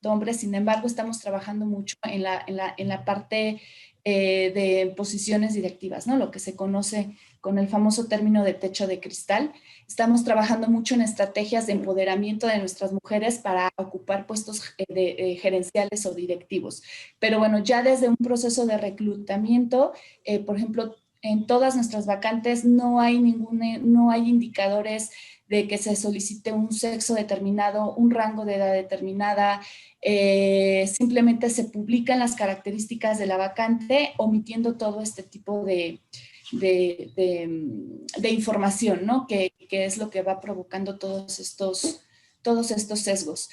hombres. Sin embargo, estamos trabajando mucho en la parte de posiciones directivas, ¿no? Lo que se conoce con el famoso término de techo de cristal. Estamos trabajando mucho en estrategias de empoderamiento de nuestras mujeres para ocupar puestos gerenciales o directivos. Pero bueno, ya desde un proceso de reclutamiento, por ejemplo, en todas nuestras vacantes no hay indicadores de que se solicite un sexo determinado, un rango de edad determinada, simplemente se publican las características de la vacante omitiendo todo este tipo de información, ¿no? Que es lo que va provocando todos estos sesgos.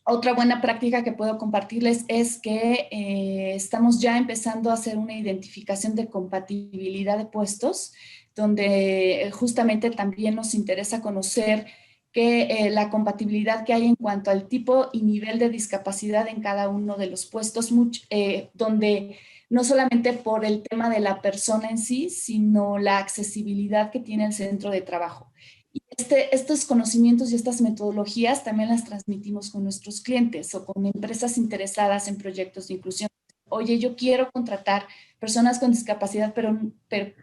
Otra buena práctica que puedo compartirles es que estamos ya empezando a hacer una identificación de compatibilidad de puestos, donde justamente también nos interesa conocer que la compatibilidad que hay en cuanto al tipo y nivel de discapacidad en cada uno de los puestos, donde no solamente por el tema de la persona en sí, sino la accesibilidad que tiene el centro de trabajo. Y estos conocimientos y estas metodologías también las transmitimos con nuestros clientes o con empresas interesadas en proyectos de inclusión. Oye, yo quiero contratar personas con discapacidad, pero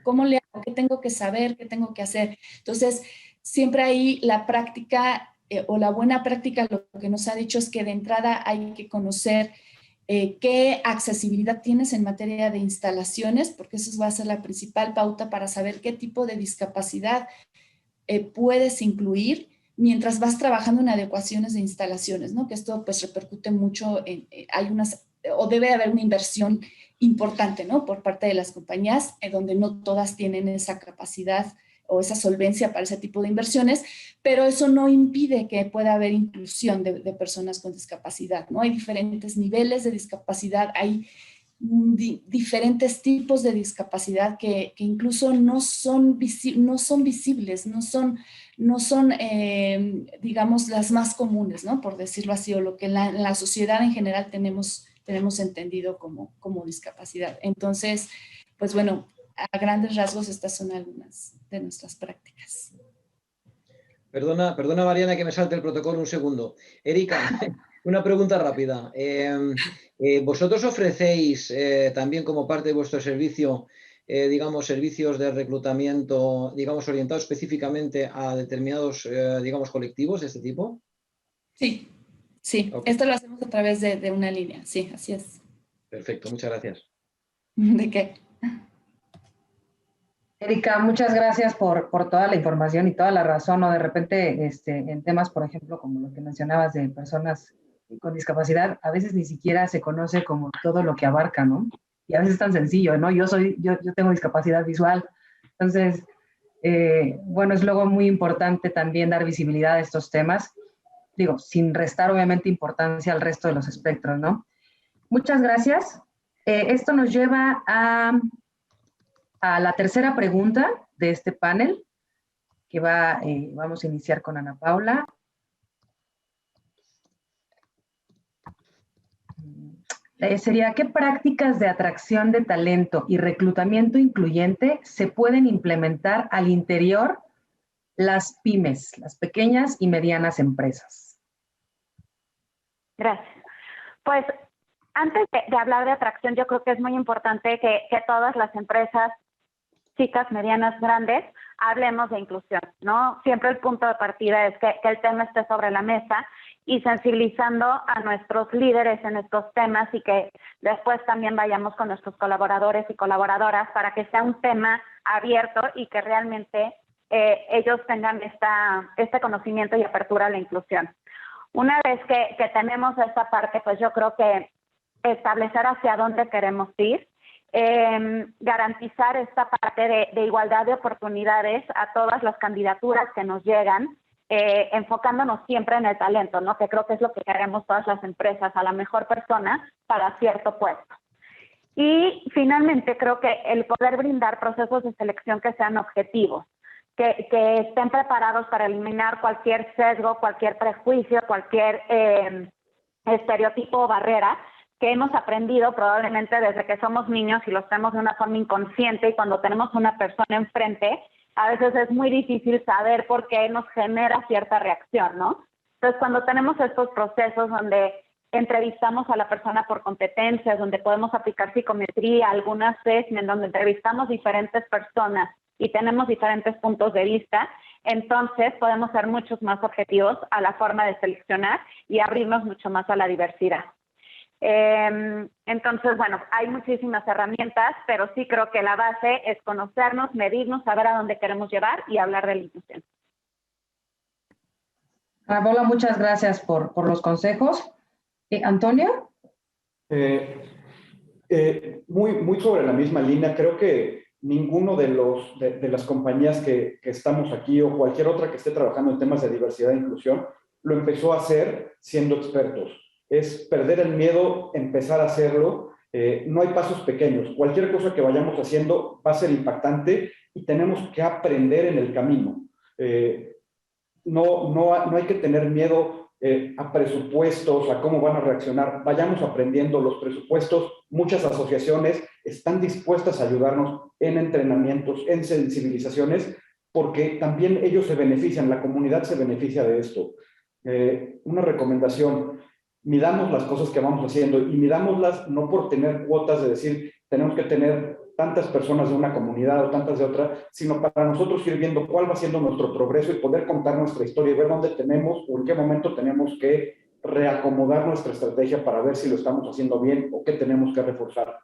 ¿cómo le hago? ¿Qué tengo que saber? ¿Qué tengo que hacer? Entonces, siempre ahí la práctica o la buena práctica lo que nos ha dicho es que de entrada hay que conocer qué accesibilidad tienes en materia de instalaciones, porque eso va a ser la principal pauta para saber qué tipo de discapacidad puedes incluir mientras vas trabajando en adecuaciones de instalaciones, ¿no? Que esto pues repercute mucho o debe haber una inversión importante, ¿no? Por parte de las compañías, donde no todas tienen esa capacidad o esa solvencia para ese tipo de inversiones, pero eso no impide que pueda haber inclusión de personas con discapacidad, ¿no? Hay diferentes niveles de discapacidad, hay diferentes tipos de discapacidad que incluso no son visibles, no son digamos, las más comunes, ¿no? Por decirlo así, o lo que en la sociedad en general tenemos entendido como discapacidad. Entonces, pues bueno, a grandes rasgos estas son algunas de nuestras prácticas. Perdona, Mariana, que me salte el protocolo un segundo. Erika, una pregunta rápida. ¿Vosotros ofrecéis también como parte de vuestro servicio, digamos, servicios de reclutamiento, digamos, orientados específicamente a determinados, digamos, colectivos de este tipo? Sí. Okay. Esto lo hacemos a través de una línea. Sí, así es. Perfecto, muchas gracias. ¿De qué? Erika, muchas gracias por toda la información y toda la razón, ¿no? De repente, en temas, por ejemplo, como lo que mencionabas de personas con discapacidad, a veces ni siquiera se conoce como todo lo que abarca, ¿no? Y a veces es tan sencillo, ¿no? Yo tengo discapacidad visual, entonces, bueno, es luego muy importante también dar visibilidad a estos temas, digo, sin restar obviamente importancia al resto de los espectros, ¿no? Muchas gracias. Esto nos lleva a la tercera pregunta de este panel, que vamos a iniciar con Ana Paula. Sería, ¿qué prácticas de atracción de talento y reclutamiento incluyente se pueden implementar al interior las pymes, las pequeñas y medianas empresas? Gracias. Pues antes de hablar de atracción, yo creo que es muy importante que todas las empresas, chicas, medianas, grandes, hablemos de inclusión, ¿no? Siempre el punto de partida es que el tema esté sobre la mesa y sensibilizando a nuestros líderes en estos temas y que después también vayamos con nuestros colaboradores y colaboradoras para que sea un tema abierto y que realmente ellos tengan este conocimiento y apertura a la inclusión. Una vez que tenemos esta parte, pues yo creo que establecer hacia dónde queremos ir, garantizar esta parte de igualdad de oportunidades a todas las candidaturas que nos llegan, enfocándonos siempre en el talento, ¿no? Que creo que es lo que queremos todas las empresas, a la mejor persona para cierto puesto. Y finalmente creo que el poder brindar procesos de selección que sean objetivos, que estén preparados para eliminar cualquier sesgo, cualquier prejuicio, cualquier estereotipo o barrera que hemos aprendido probablemente desde que somos niños y lo hacemos de una forma inconsciente, y cuando tenemos una persona enfrente, a veces es muy difícil saber por qué nos genera cierta reacción, ¿no? Entonces, cuando tenemos estos procesos donde entrevistamos a la persona por competencias, donde podemos aplicar psicometría, algún assessment, donde entrevistamos diferentes personas y tenemos diferentes puntos de vista, entonces podemos ser muchos más objetivos a la forma de seleccionar y abrirnos mucho más a la diversidad. Entonces, bueno, hay muchísimas herramientas, pero sí creo que la base es conocernos, medirnos, saber a dónde queremos llevar y hablar de la inclusión. Paola, muchas gracias por los consejos. ¿Antonio? Muy sobre la misma línea. Creo que ninguno de las compañías que estamos aquí o cualquier otra que esté trabajando en temas de diversidad e inclusión lo empezó a hacer siendo expertos. Es perder el miedo, empezar a hacerlo. No hay pasos pequeños. Cualquier cosa que vayamos haciendo va a ser impactante y tenemos que aprender en el camino. No hay que tener miedo a presupuestos, a cómo van a reaccionar. Vayamos aprendiendo los presupuestos. Muchas asociaciones están dispuestas a ayudarnos en entrenamientos, en sensibilizaciones, porque también ellos se benefician, la comunidad se beneficia de esto. Una recomendación: midamos las cosas que vamos haciendo y midámoslas no por tener cuotas de decir tenemos que tener tantas personas de una comunidad o tantas de otra, sino para nosotros ir viendo cuál va siendo nuestro progreso y poder contar nuestra historia y ver dónde tenemos o en qué momento tenemos que reacomodar nuestra estrategia para ver si lo estamos haciendo bien o qué tenemos que reforzar.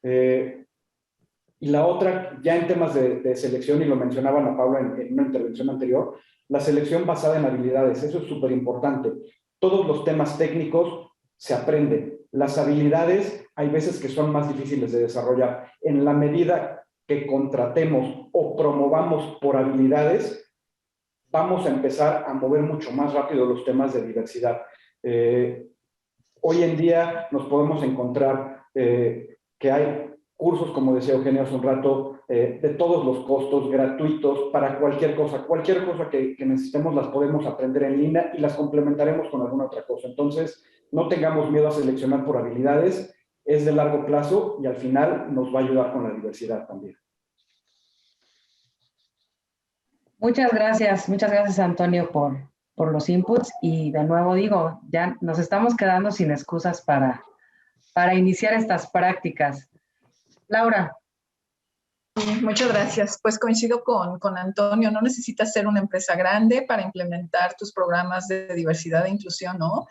Y la otra, ya en temas de selección, y lo mencionaba Ana Paula en una intervención anterior, la selección basada en habilidades, eso es súper importante. Todos los temas técnicos se aprenden. Las habilidades hay veces que son más difíciles de desarrollar. En la medida que contratemos o promovamos por habilidades, vamos a empezar a mover mucho más rápido los temas de diversidad. Hoy en día nos podemos encontrar que hay cursos, como decía Eugenia hace un rato, de todos los costos, gratuitos, para cualquier cosa. Cualquier cosa que necesitemos las podemos aprender en línea y las complementaremos con alguna otra cosa. Entonces, no tengamos miedo a seleccionar por habilidades, es de largo plazo y al final nos va a ayudar con la diversidad también. Muchas gracias Antonio por los inputs y de nuevo digo, ya nos estamos quedando sin excusas para iniciar estas prácticas. Laura. Muchas gracias. Pues coincido con Antonio, no necesitas ser una empresa grande para implementar tus programas de diversidad e inclusión, ¿no?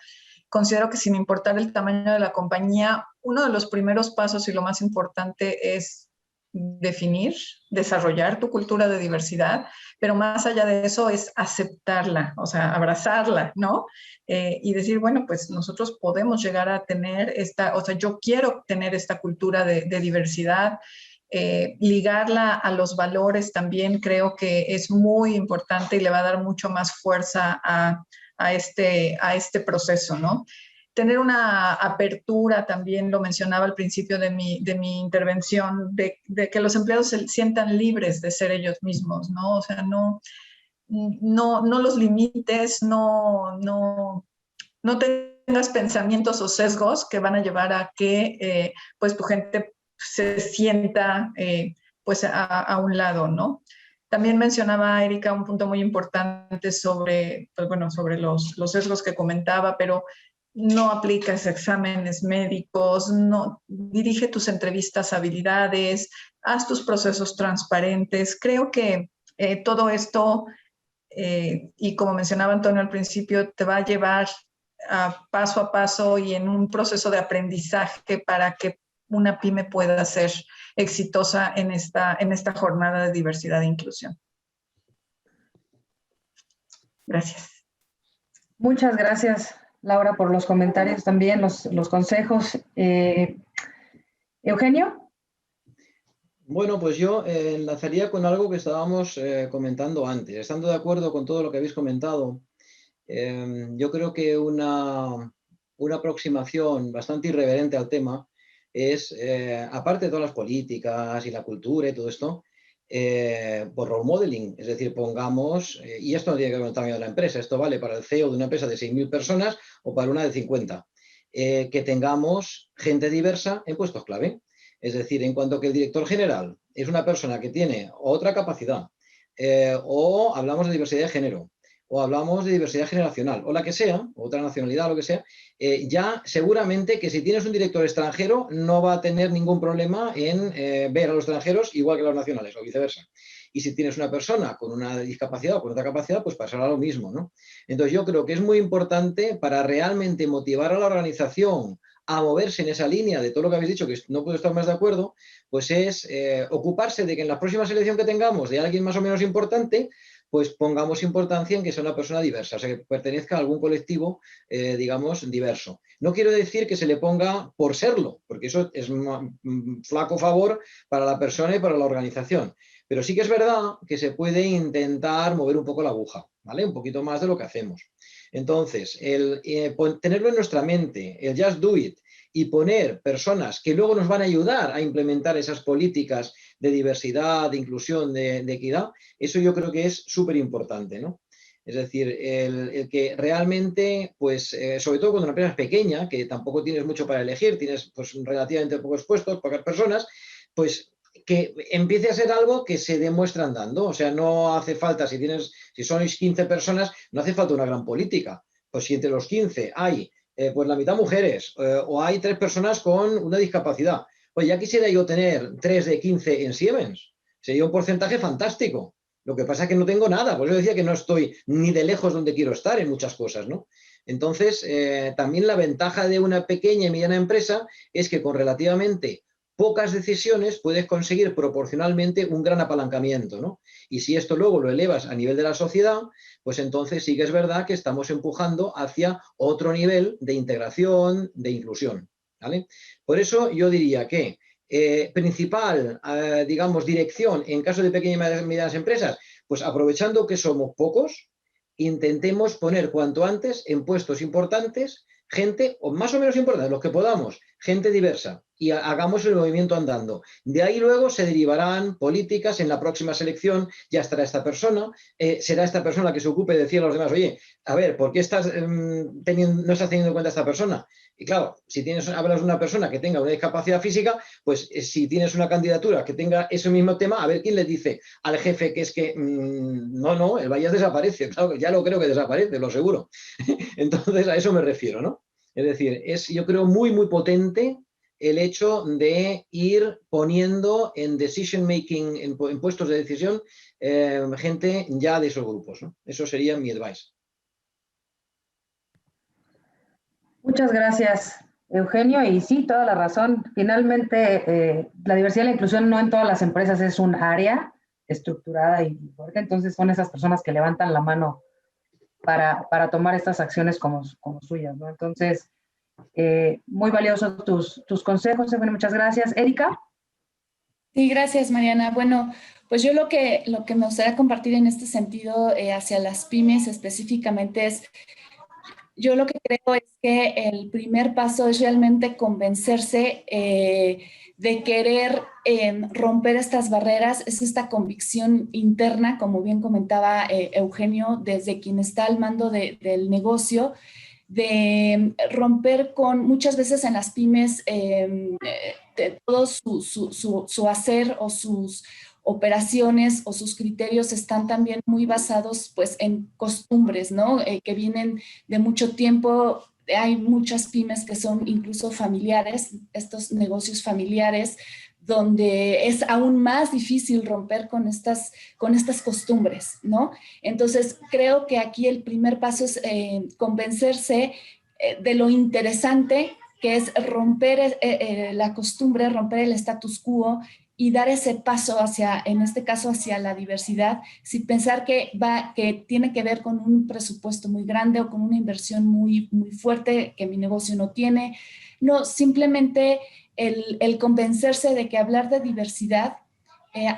Considero que sin importar el tamaño de la compañía, uno de los primeros pasos y lo más importante es definir, desarrollar tu cultura de diversidad, pero más allá de eso es aceptarla, o sea, abrazarla, ¿no? Y decir, bueno, pues nosotros podemos llegar a tener yo quiero tener esta cultura de diversidad. Ligarla a los valores también creo que es muy importante y le va a dar mucho más fuerza a este proceso, ¿no? Tener una apertura, también lo mencionaba al principio de mi intervención, de que los empleados se sientan libres de ser ellos mismos, ¿no? O sea, no los limites, no tengas pensamientos o sesgos que van a llevar a que pues tu gente se sienta pues a un lado, ¿no? También mencionaba Erika un punto muy importante sobre, pues bueno, sobre los sesgos que comentaba, pero no aplicas exámenes médicos, no dirige tus entrevistas a habilidades, haz tus procesos transparentes. Creo que todo esto, y como mencionaba Antonio al principio, te va a llevar paso a paso y en un proceso de aprendizaje para que una pyme pueda ser exitosa en esta jornada de diversidad e inclusión. Gracias. Muchas gracias, Laura, por los comentarios también, los consejos. ¿Eugenio? Bueno, pues yo enlazaría con algo que estábamos comentando antes. Estando de acuerdo con todo lo que habéis comentado, yo creo que una aproximación bastante irreverente al tema es, aparte de todas las políticas y la cultura y todo esto, por role modeling, es decir, pongamos, y esto no tiene que ver con el tamaño de la empresa, esto vale para el CEO de una empresa de 6.000 personas o para una de 50, que tengamos gente diversa en puestos clave. Es decir, en cuanto que el director general es una persona que tiene otra capacidad, o hablamos de diversidad de género, o hablamos de diversidad generacional, o la que sea, otra nacionalidad, lo que sea, ya seguramente que si tienes un director extranjero no va a tener ningún problema en ver a los extranjeros igual que a los nacionales, o viceversa. Y si tienes una persona con una discapacidad o con otra capacidad, pues pasará lo mismo, ¿no? Entonces yo creo que es muy importante para realmente motivar a la organización a moverse en esa línea de todo lo que habéis dicho, que no puedo estar más de acuerdo, pues es ocuparse de que en la próxima selección que tengamos de alguien más o menos importante, pues pongamos importancia en que sea una persona diversa, o sea, que pertenezca a algún colectivo, digamos, diverso. No quiero decir que se le ponga por serlo, porque eso es flaco favor para la persona y para la organización. Pero sí que es verdad que se puede intentar mover un poco la aguja, ¿vale? Un poquito más de lo que hacemos. Entonces, tenerlo en nuestra mente, el just do it, y poner personas que luego nos van a ayudar a implementar esas políticas de diversidad, de inclusión, de equidad, eso yo creo que es súper importante, ¿no? Es decir, el que realmente, pues, sobre todo cuando una empresa es pequeña, que tampoco tienes mucho para elegir, tienes pues relativamente pocos puestos, pocas personas, pues que empiece a ser algo que se demuestra andando. O sea, no hace falta, si sois 15 personas, no hace falta una gran política. Pues si entre los 15 hay pues la mitad mujeres o hay 3 personas con una discapacidad, pues ya quisiera yo tener 3 de 15 en Siemens. Sería un porcentaje fantástico. Lo que pasa es que no tengo nada. Por eso decía que no estoy ni de lejos donde quiero estar en muchas cosas, ¿no? Entonces, también la ventaja de una pequeña y mediana empresa es que con relativamente pocas decisiones puedes conseguir proporcionalmente un gran apalancamiento, ¿no? Y si esto luego lo elevas a nivel de la sociedad, pues entonces sí que es verdad que estamos empujando hacia otro nivel de integración, de inclusión, ¿vale? Por eso yo diría que principal, digamos, dirección en caso de pequeñas y medianas empresas, pues aprovechando que somos pocos, intentemos poner cuanto antes en puestos importantes gente, o más o menos importante, los que podamos, gente diversa, y hagamos el movimiento andando. De ahí luego se derivarán políticas, en la próxima selección ya estará esta persona, será esta persona la que se ocupe de decir a los demás, oye, a ver, ¿por qué no estás teniendo en cuenta a esta persona? Y claro, si hablas de una persona que tenga una discapacidad física, pues si tienes una candidatura que tenga ese mismo tema, a ver quién le dice al jefe que es que no, el Valles desaparece, claro, ya lo creo que desaparece, lo seguro. Entonces a eso me refiero, ¿no? Es decir, es yo creo muy, muy potente el hecho de ir poniendo en decision making, en puestos de decisión, gente ya de esos grupos, ¿no? Eso sería mi advice. Muchas gracias, Eugenio. Y sí, toda la razón. Finalmente, la diversidad y la inclusión no en todas las empresas es un área estructurada y fuerte. Entonces son esas personas que levantan la mano para tomar estas acciones como suyas, ¿no? Entonces, muy valiosos tus consejos, Eugenio, muchas gracias. Erika. Sí, gracias, Mariana. Bueno, pues yo lo que me gustaría compartir en este sentido hacia las pymes específicamente es, yo lo que creo es que el primer paso es realmente convencerse de querer romper estas barreras, es esta convicción interna, como bien comentaba Eugenio, desde quien está al mando del negocio, de romper con, muchas veces en las pymes, todo su hacer o sus operaciones o sus criterios están también muy basados pues en costumbres, ¿no? Que vienen de mucho tiempo. Hay muchas pymes que son incluso familiares, estos negocios familiares, donde es aún más difícil romper con estas costumbres, ¿no? Entonces, creo que aquí el primer paso es convencerse de lo interesante que es romper la costumbre, romper el status quo y dar ese paso hacia, en este caso, hacia la diversidad, sin pensar que tiene que ver con un presupuesto muy grande o con una inversión muy, muy fuerte que mi negocio no tiene. No, simplemente el convencerse de que hablar de diversidad,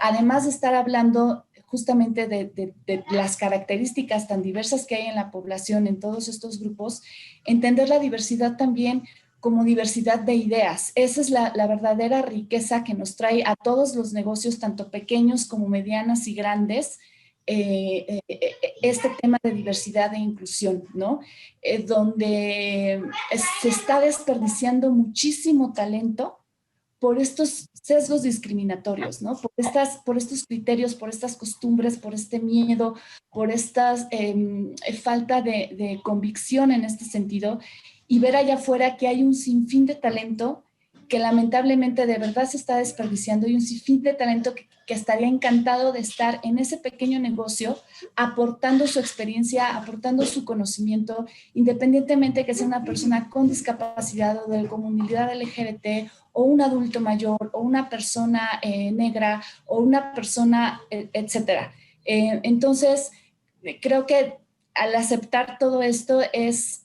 además de estar hablando justamente de las características tan diversas que hay en la población, en todos estos grupos, entender la diversidad también como diversidad de ideas. Esa es la verdadera riqueza que nos trae a todos los negocios, tanto pequeños como medianos y grandes, este tema de diversidad e inclusión, ¿no? Donde se está desperdiciando muchísimo talento por estos sesgos discriminatorios, ¿no? Por estos criterios, por estas costumbres, por este miedo, por esta falta de convicción en este sentido, y ver allá afuera que hay un sinfín de talento que lamentablemente de verdad se está desperdiciando, y un sinfín de talento que estaría encantado de estar en ese pequeño negocio, aportando su experiencia, aportando su conocimiento, independientemente que sea una persona con discapacidad o de la comunidad LGBT, o un adulto mayor, o una persona negra, o una persona, etcétera. Entonces, creo que al aceptar todo esto es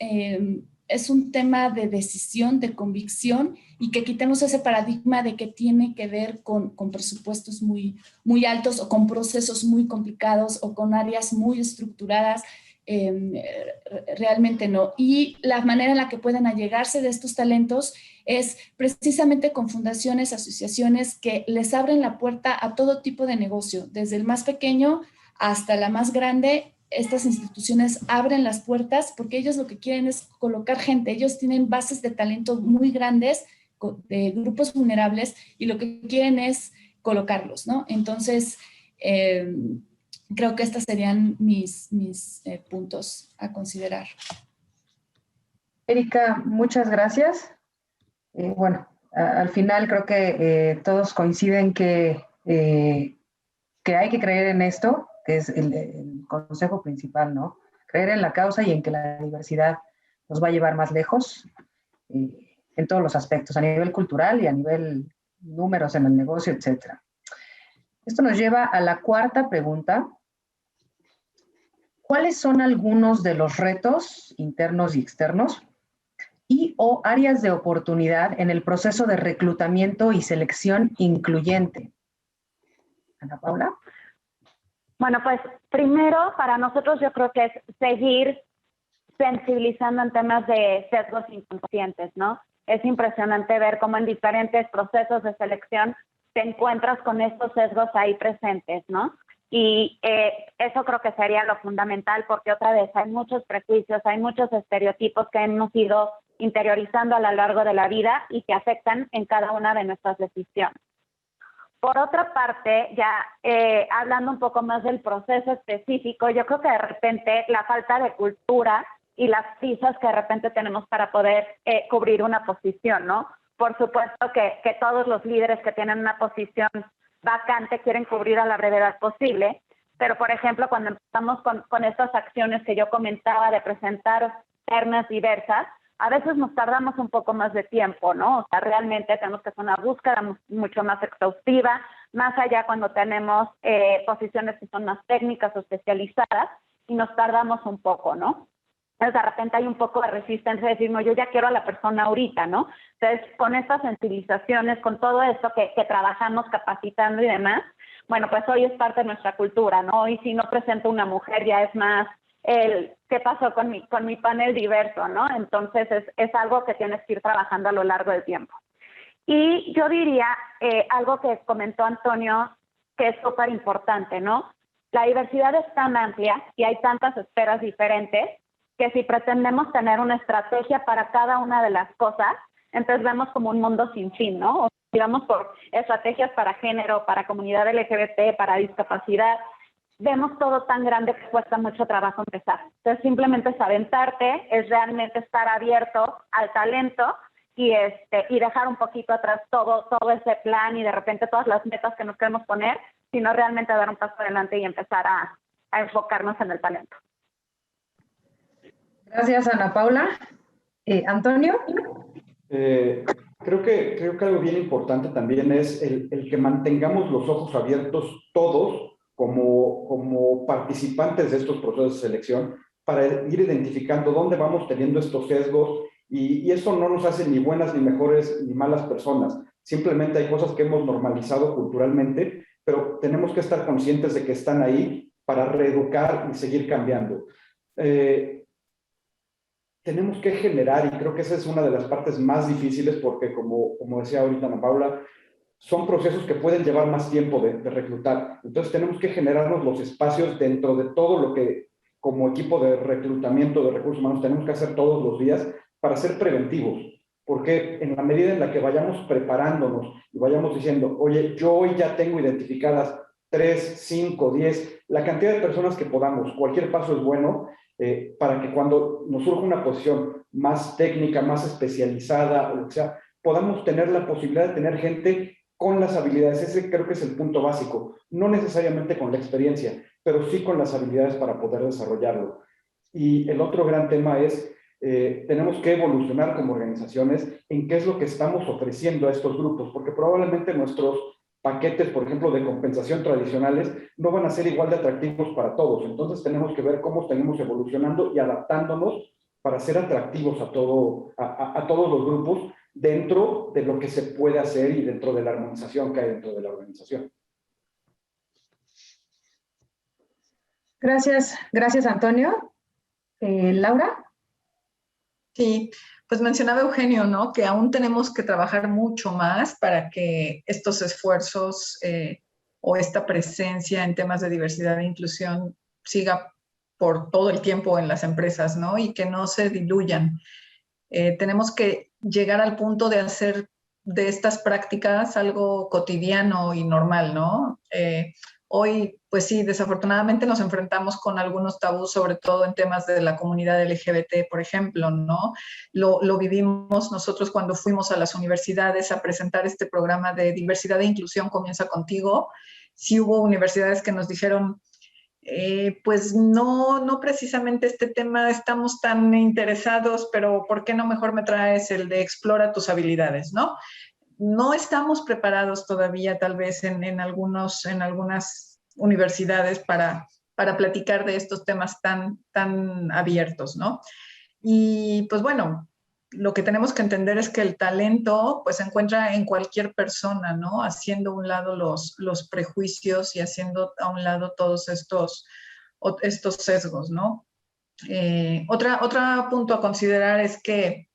un tema de decisión, de convicción, y que quitemos ese paradigma de que tiene que ver con presupuestos muy, muy altos, o con procesos muy complicados, o con áreas muy estructuradas. Realmente no. Y la manera en la que pueden allegarse de estos talentos es precisamente con fundaciones, asociaciones que les abren la puerta a todo tipo de negocio, desde el más pequeño hasta la más grande. Estas instituciones abren las puertas porque ellos lo que quieren es colocar gente. Ellos tienen bases de talento muy grandes, de grupos vulnerables, y lo que quieren es colocarlos, ¿no? Entonces, creo que estos serían mis puntos a considerar. Erika, muchas gracias. Bueno, al final creo que todos coinciden que hay que creer en esto, que es el consejo principal, ¿no? Creer en la causa y en que la diversidad nos va a llevar más lejos en todos los aspectos, a nivel cultural y a nivel números en el negocio, etc. Esto nos lleva a la cuarta pregunta. ¿Cuáles son algunos de los retos internos y externos y o áreas de oportunidad en el proceso de reclutamiento y selección incluyente? Ana Paula. Bueno, pues primero para nosotros yo creo que es seguir sensibilizando en temas de sesgos inconscientes, ¿no? Es impresionante ver cómo en diferentes procesos de selección te encuentras con estos sesgos ahí presentes, ¿no? Y eso creo que sería lo fundamental, porque otra vez hay muchos prejuicios, hay muchos estereotipos que hemos ido interiorizando a lo largo de la vida y que afectan en cada una de nuestras decisiones. Por otra parte, ya hablando un poco más del proceso específico, yo creo que de repente la falta de cultura y las prisas que de repente tenemos para poder cubrir una posición, ¿no? Por supuesto que todos los líderes que tienen una posición vacante quieren cubrir a la brevedad posible, pero por ejemplo, cuando empezamos con estas acciones que yo comentaba de presentar ternas diversas, a veces nos tardamos un poco más de tiempo, ¿no? O sea, realmente tenemos que hacer una búsqueda mucho más exhaustiva, más allá cuando tenemos posiciones que son más técnicas o especializadas, y nos tardamos un poco, ¿no? Entonces, de repente hay un poco de resistencia de decir, no, yo ya quiero a la persona ahorita, ¿no? Entonces, con estas sensibilizaciones, con todo esto que trabajamos capacitando y demás, bueno, pues hoy es parte de nuestra cultura, ¿no? Hoy si no presento una mujer ya es más qué pasó con mi panel diverso, ¿no? Entonces es algo que tienes que ir trabajando a lo largo del tiempo. Y yo diría algo que comentó Antonio, que es súper importante, ¿no? La diversidad es tan amplia y hay tantas esferas diferentes que si pretendemos tener una estrategia para cada una de las cosas, entonces vemos como un mundo sin fin, ¿no? O si vamos por estrategias para género, para comunidad LGBT, para discapacidad, vemos todo tan grande que cuesta mucho trabajo empezar. Entonces, simplemente es aventarte, es realmente estar abierto al talento y dejar un poquito atrás todo ese plan y de repente todas las metas que nos queremos poner, sino realmente dar un paso adelante y empezar a enfocarnos en el talento. Gracias, Ana Paula. Antonio. Creo que algo bien importante también es el que mantengamos los ojos abiertos todos como participantes de estos procesos de selección para ir identificando dónde vamos teniendo estos sesgos y eso no nos hace ni buenas, ni mejores, ni malas personas. Simplemente hay cosas que hemos normalizado culturalmente, pero tenemos que estar conscientes de que están ahí para reeducar y seguir cambiando. Tenemos que generar, y creo que esa es una de las partes más difíciles porque como decía ahorita Ana Paula, son procesos que pueden llevar más tiempo de reclutar. Entonces tenemos que generarnos los espacios dentro de todo lo que como equipo de reclutamiento de recursos humanos tenemos que hacer todos los días para ser preventivos. Porque en la medida en la que vayamos preparándonos y vayamos diciendo, oye, yo hoy ya tengo identificadas 3, 5, 10, la cantidad de personas que podamos, cualquier paso es bueno, para que cuando nos surja una posición más técnica, más especializada, o lo que sea, podamos tener la posibilidad de tener gente con las habilidades. Ese creo que es el punto básico, no necesariamente con la experiencia, pero sí con las habilidades para poder desarrollarlo. Y el otro gran tema es, tenemos que evolucionar como organizaciones en qué es lo que estamos ofreciendo a estos grupos, porque probablemente nuestros paquetes, por ejemplo, de compensación tradicionales, no van a ser igual de atractivos para todos. Entonces tenemos que ver cómo seguimos evolucionando y adaptándonos para ser atractivos a todos los grupos dentro de lo que se puede hacer y dentro de la armonización que hay dentro de la organización. Gracias Antonio. Laura. Sí, pues mencionaba Eugenio, ¿no? Que aún tenemos que trabajar mucho más para que estos esfuerzos o esta presencia en temas de diversidad e inclusión siga por todo el tiempo en las empresas, ¿no? Y que no se diluyan. Tenemos que llegar al punto de hacer de estas prácticas algo cotidiano y normal, ¿no? Hoy, pues sí, desafortunadamente nos enfrentamos con algunos tabús, sobre todo en temas de la comunidad LGBT, por ejemplo, ¿no? Lo vivimos nosotros cuando fuimos a las universidades a presentar este programa de diversidad e inclusión Comienza Contigo. Sí hubo universidades que nos dijeron, pues no precisamente este tema estamos tan interesados, pero ¿por qué no mejor me traes el de explora tus habilidades, ¿no? No estamos preparados todavía, tal vez en algunas universidades para platicar de estos temas tan abiertos, ¿no? Y pues bueno, lo que tenemos que entender es que el talento pues se encuentra en cualquier persona, ¿no? Haciendo a un lado los prejuicios y haciendo a un lado todos estos sesgos, ¿no? Otro punto a considerar es que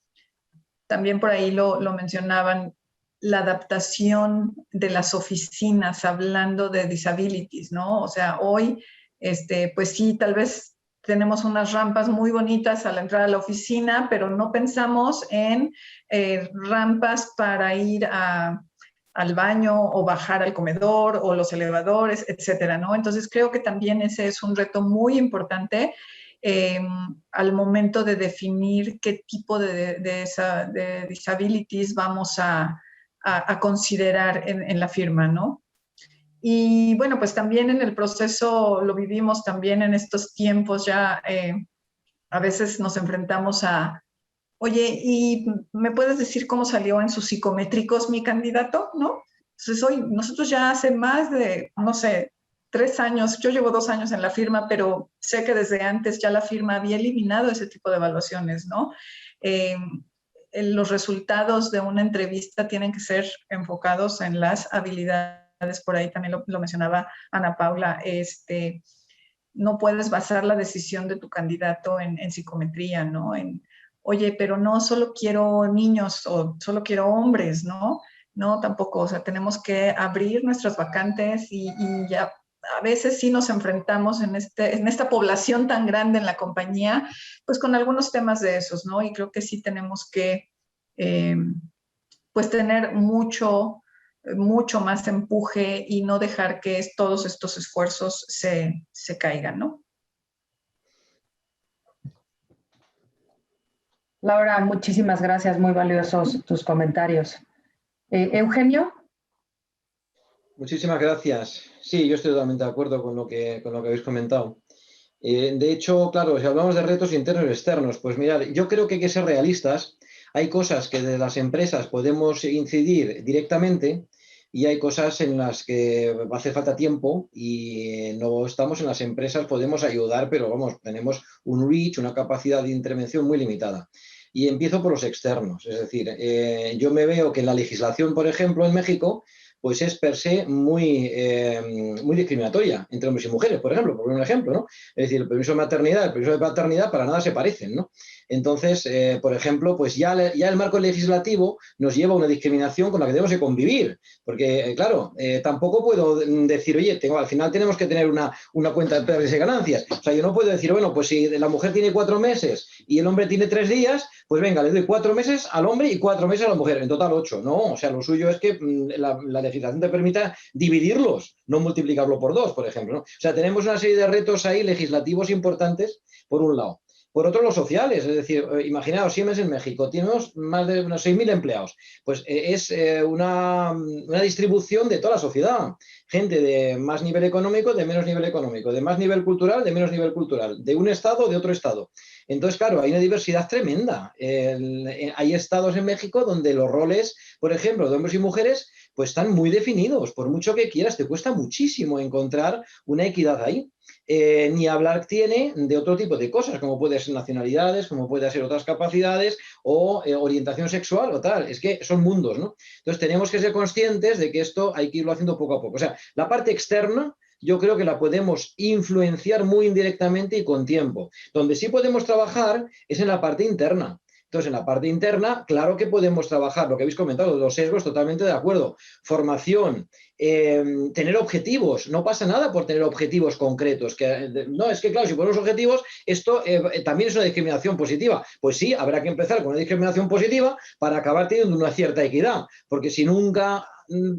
también por ahí lo mencionaban, la adaptación de las oficinas hablando de disabilities, ¿no? O sea, hoy, pues sí, tal vez tenemos unas rampas muy bonitas a la entrada de la oficina, pero no pensamos en rampas para ir al baño o bajar al comedor o los elevadores, etcétera, ¿no? Entonces creo que también ese es un reto muy importante al momento de definir qué tipo de disabilities vamos a considerar en la firma, ¿no? Y bueno, pues también en el proceso lo vivimos también en estos tiempos ya, a veces nos enfrentamos a, oye, ¿y me puedes decir cómo salió en sus psicométricos mi candidato? ¿No? Entonces hoy, nosotros ya hace más de, no sé, 3 años, yo llevo 2 años en la firma, pero sé que desde antes ya la firma había eliminado ese tipo de evaluaciones, ¿no? Los resultados de una entrevista tienen que ser enfocados en las habilidades, por ahí también lo mencionaba Ana Paula, no puedes basar la decisión de tu candidato en psicometría, ¿no? Oye, pero no solo quiero niños o solo quiero hombres, ¿no? No, tampoco, o sea, tenemos que abrir nuestras vacantes y ya a veces sí nos enfrentamos en esta población tan grande en la compañía, pues con algunos temas de esos, ¿no? Y creo que sí tenemos que, pues tener mucho más empuje y no dejar que todos estos esfuerzos se caigan, ¿no? Laura, muchísimas gracias, muy valiosos tus comentarios. Eugenio. Muchísimas gracias. Sí, yo estoy totalmente de acuerdo con lo que habéis comentado. De hecho, claro, si hablamos de retos internos y externos, pues mirad, yo creo que hay que ser realistas. Hay cosas que desde las empresas podemos incidir directamente y hay cosas en las que va a hacer falta tiempo y no estamos en las empresas, podemos ayudar, pero vamos, tenemos un reach, una capacidad de intervención muy limitada. Y empiezo por los externos, es decir, yo me veo que en la legislación, por ejemplo, en México, pues es per se muy discriminatoria entre hombres y mujeres, por ejemplo, por un ejemplo, ¿no? Es decir, el permiso de maternidad, el permiso de paternidad para nada se parecen, ¿no? Entonces, por ejemplo, pues ya el marco legislativo nos lleva a una discriminación con la que debemos de convivir, porque, claro, tampoco puedo decir, oye, al final tenemos que tener una cuenta de pérdidas y ganancias. O sea, yo no puedo decir, bueno, pues si la mujer tiene 4 meses y el hombre tiene 3 días, pues venga, le doy 4 meses al hombre y 4 meses a la mujer, en total 8. No, o sea, lo suyo es que la legislación te permita dividirlos, no multiplicarlo por 2, por ejemplo, ¿no? O sea, tenemos una serie de retos ahí legislativos importantes, por un lado. Por otro, los sociales, es decir, imaginaos, Siemens en México, tenemos más de unos 6.000 empleados, pues es una distribución de toda la sociedad, gente de más nivel económico, de menos nivel económico, de más nivel cultural, de menos nivel cultural, de un estado, de otro estado. Entonces, claro, hay una diversidad tremenda. Hay estados en México donde los roles, por ejemplo, de hombres y mujeres, pues están muy definidos. Por mucho que quieras, te cuesta muchísimo encontrar una equidad ahí. Ni hablar tiene de otro tipo de cosas, como pueden ser nacionalidades, como pueden ser otras capacidades o orientación sexual o tal. Es que son mundos, ¿no? Entonces tenemos que ser conscientes de que esto hay que irlo haciendo poco a poco. O sea, la parte externa yo creo que la podemos influenciar muy indirectamente y con tiempo. Donde sí podemos trabajar es en la parte interna. Entonces, en la parte interna, claro que podemos trabajar, lo que habéis comentado, los sesgos, totalmente de acuerdo. Formación, tener objetivos, no pasa nada por tener objetivos concretos. No, es que claro, si ponemos objetivos, esto también es una discriminación positiva. Pues sí, habrá que empezar con una discriminación positiva para acabar teniendo una cierta equidad, porque si nunca...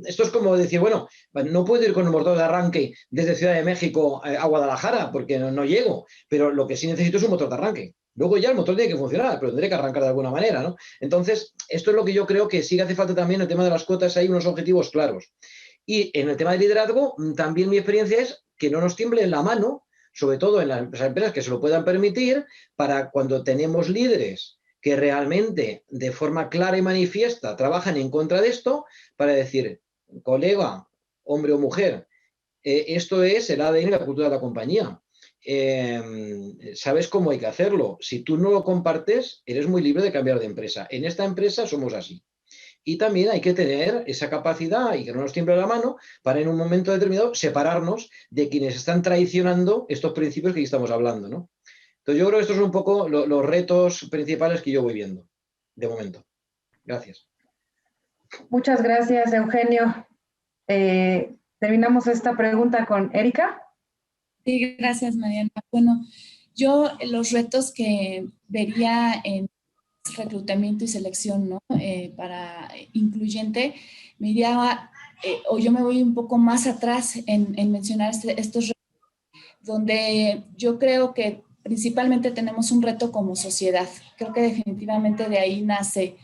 Esto es como decir, bueno, no puedo ir con un motor de arranque desde Ciudad de México a Guadalajara porque no llego, pero lo que sí necesito es un motor de arranque. Luego ya el motor tiene que funcionar, pero tendré que arrancar de alguna manera, ¿no? Entonces, esto es lo que yo creo que sí que hace falta también en el tema de las cuotas, hay unos objetivos claros. Y en el tema de liderazgo, también mi experiencia es que no nos tiemble la mano, sobre todo en las empresas que se lo puedan permitir, para cuando tenemos líderes que realmente de forma clara y manifiesta trabajan en contra de esto, para decir, colega, hombre o mujer, esto es el ADN y la cultura de la compañía. Sabes cómo hay que hacerlo. Si tú no lo compartes, eres muy libre de cambiar de empresa. En esta empresa somos así. Y también hay que tener esa capacidad y que no nos tiemble la mano para en un momento determinado separarnos de quienes están traicionando estos principios que aquí estamos hablando, ¿no? Entonces yo creo que estos son un poco los retos principales que yo voy viendo de momento. Gracias. Muchas gracias, Eugenio. Terminamos esta pregunta con Erika. Sí, gracias, Mariana. Bueno, yo los retos que vería en reclutamiento y selección, ¿no? Para incluyente, me iría, o yo me voy un poco más atrás en mencionar estos retos, donde yo creo que principalmente tenemos un reto como sociedad. Creo que definitivamente de ahí nace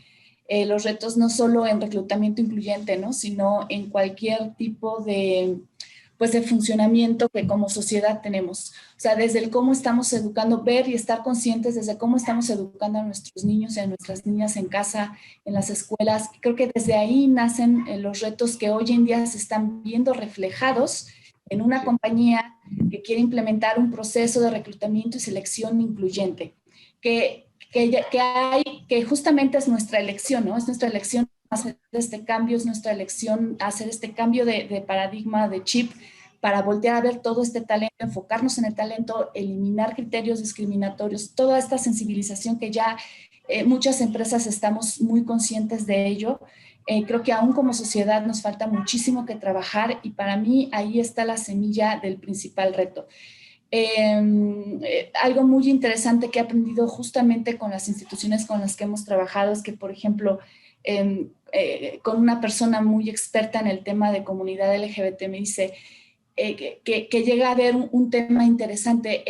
los retos no solo en reclutamiento incluyente, ¿no? Sino en cualquier tipo de pues de funcionamiento que como sociedad tenemos. O sea, desde el cómo estamos educando, ver y estar conscientes desde cómo estamos educando a nuestros niños y a nuestras niñas en casa, en las escuelas. Creo que desde ahí nacen los retos que hoy en día se están viendo reflejados en una compañía que quiere implementar un proceso de reclutamiento y selección incluyente, que justamente es nuestra elección, ¿no? Es nuestra elección hacer este cambio, es nuestra elección hacer este cambio de paradigma, de chip, para voltear a ver todo este talento, enfocarnos en el talento, eliminar criterios discriminatorios, toda esta sensibilización que ya muchas empresas estamos muy conscientes de ello. Creo que aún como sociedad nos falta muchísimo que trabajar y para mí ahí está la semilla del principal reto. Algo muy interesante que he aprendido justamente con las instituciones con las que hemos trabajado es que, por ejemplo, con una persona muy experta en el tema de comunidad LGBT me dice que llega a haber un tema interesante.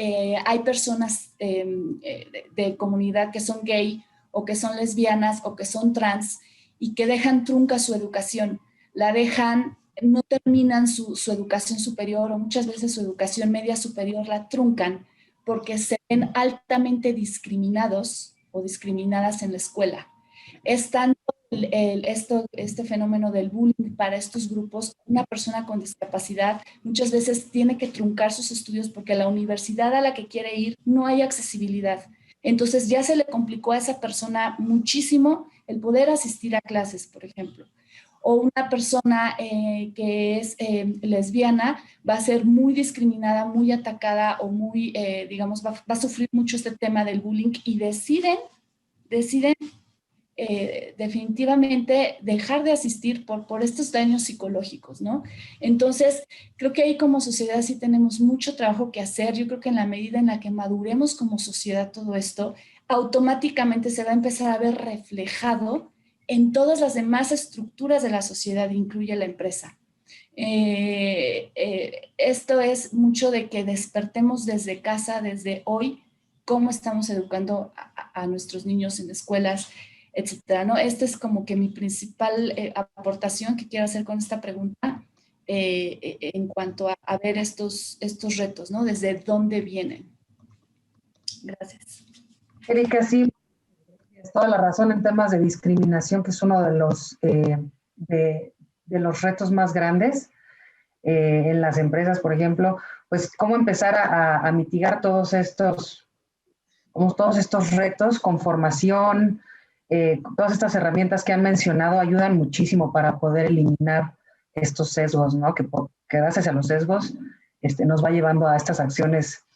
Hay personas de comunidad que son gay o que son lesbianas o que son trans y que dejan trunca su educación, la dejan, no terminan su educación superior o muchas veces su educación media superior la truncan porque se ven altamente discriminados o discriminadas en la escuela. Es tanto este fenómeno del bullying para estos grupos. Una persona con discapacidad muchas veces tiene que truncar sus estudios porque la universidad a la que quiere ir no hay accesibilidad. Entonces ya se le complicó a esa persona muchísimo el poder asistir a clases, por ejemplo. o una persona que es lesbiana va a ser muy discriminada, muy atacada o muy, digamos, va a sufrir mucho este tema del bullying y deciden definitivamente dejar de asistir por estos daños psicológicos, ¿no? Entonces, creo que ahí como sociedad sí tenemos mucho trabajo que hacer. Yo creo que en la medida en la que maduremos como sociedad todo esto, automáticamente se va a empezar a ver reflejado en todas las demás estructuras de la sociedad, incluye la empresa. Esto es mucho de que despertemos desde casa, desde hoy, cómo estamos educando a nuestros niños en escuelas, etcétera, ¿no? Esta es como que mi principal aportación que quiero hacer con esta pregunta en cuanto a ver estos retos, ¿no? Desde dónde vienen. Gracias. Erika, sí, tienes toda la razón en temas de discriminación, que es uno de los retos más grandes en las empresas, por ejemplo, pues cómo empezar a mitigar todos estos retos con formación. Todas estas herramientas que han mencionado ayudan muchísimo para poder eliminar estos sesgos, ¿no? Que gracias a los sesgos nos va llevando a estas acciones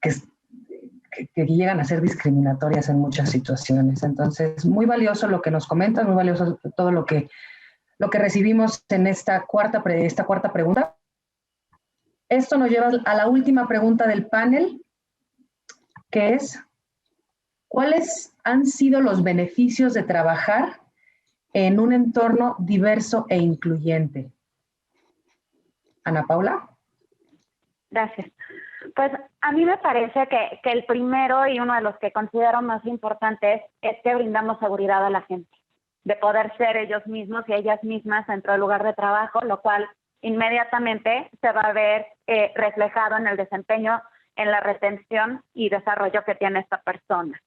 que llegan a ser discriminatorias en muchas situaciones. Entonces, muy valioso lo que nos comentan, muy valioso todo lo que recibimos en esta cuarta pregunta. Esto nos lleva a la última pregunta del panel, que es: ¿cuáles han sido los beneficios de trabajar en un entorno diverso e incluyente? Ana Paula. Gracias. Pues a mí me parece que el primero y uno de los que considero más importantes es que brindamos seguridad a la gente, de poder ser ellos mismos y ellas mismas dentro del lugar de trabajo, lo cual inmediatamente se va a ver reflejado en el desempeño, en la retención y desarrollo que tiene esta persona.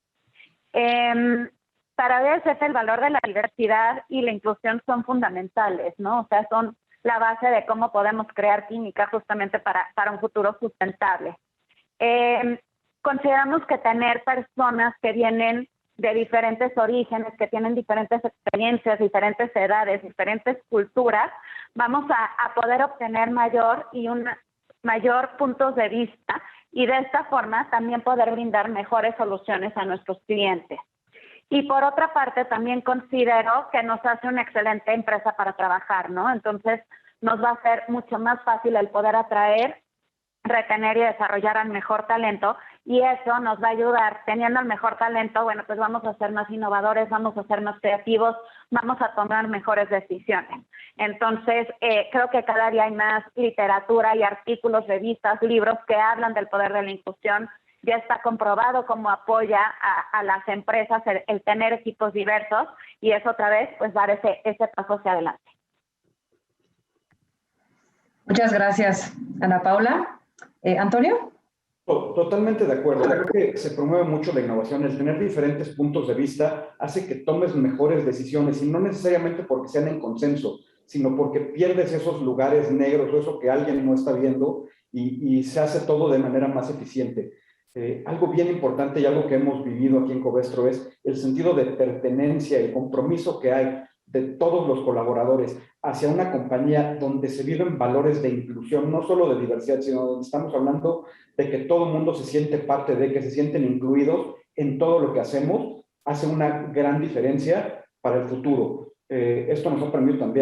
Para DSF el valor de la diversidad y la inclusión son fundamentales, ¿no? O sea, son la base de cómo podemos crear química justamente para un futuro sustentable. Consideramos que tener personas que vienen de diferentes orígenes, que tienen diferentes experiencias, diferentes edades, diferentes culturas, vamos a poder obtener mayor puntos de vista y de esta forma también poder brindar mejores soluciones a nuestros clientes. Y por otra parte, también considero que nos hace una excelente empresa para trabajar, ¿no? Entonces, nos va a ser mucho más fácil el poder atraer, retener y desarrollar al mejor talento, y eso nos va a ayudar. Teniendo el mejor talento, bueno, pues vamos a ser más innovadores, vamos a ser más creativos, vamos a tomar mejores decisiones. Entonces, creo que cada día hay más literatura y artículos, revistas, libros que hablan del poder de la inclusión. Ya está comprobado cómo apoya a las empresas el tener equipos diversos, y eso otra vez pues dar ese paso hacia adelante. Muchas gracias, Ana Paula. ¿Antonio? Totalmente de acuerdo. Creo que se promueve mucho la innovación. El tener diferentes puntos de vista hace que tomes mejores decisiones, y no necesariamente porque sean en consenso, sino porque pierdes esos lugares negros o eso que alguien no está viendo, y se hace todo de manera más eficiente. Algo bien importante y algo que hemos vivido aquí en Covestro es el sentido de pertenencia, el compromiso que hay de todos los colaboradores hacia una compañía donde se viven valores de inclusión, no solo de diversidad, sino donde estamos hablando de que todo el mundo se siente parte de, que se sienten incluidos en todo lo que hacemos, hace una gran diferencia para el futuro. Esto nos ha permitido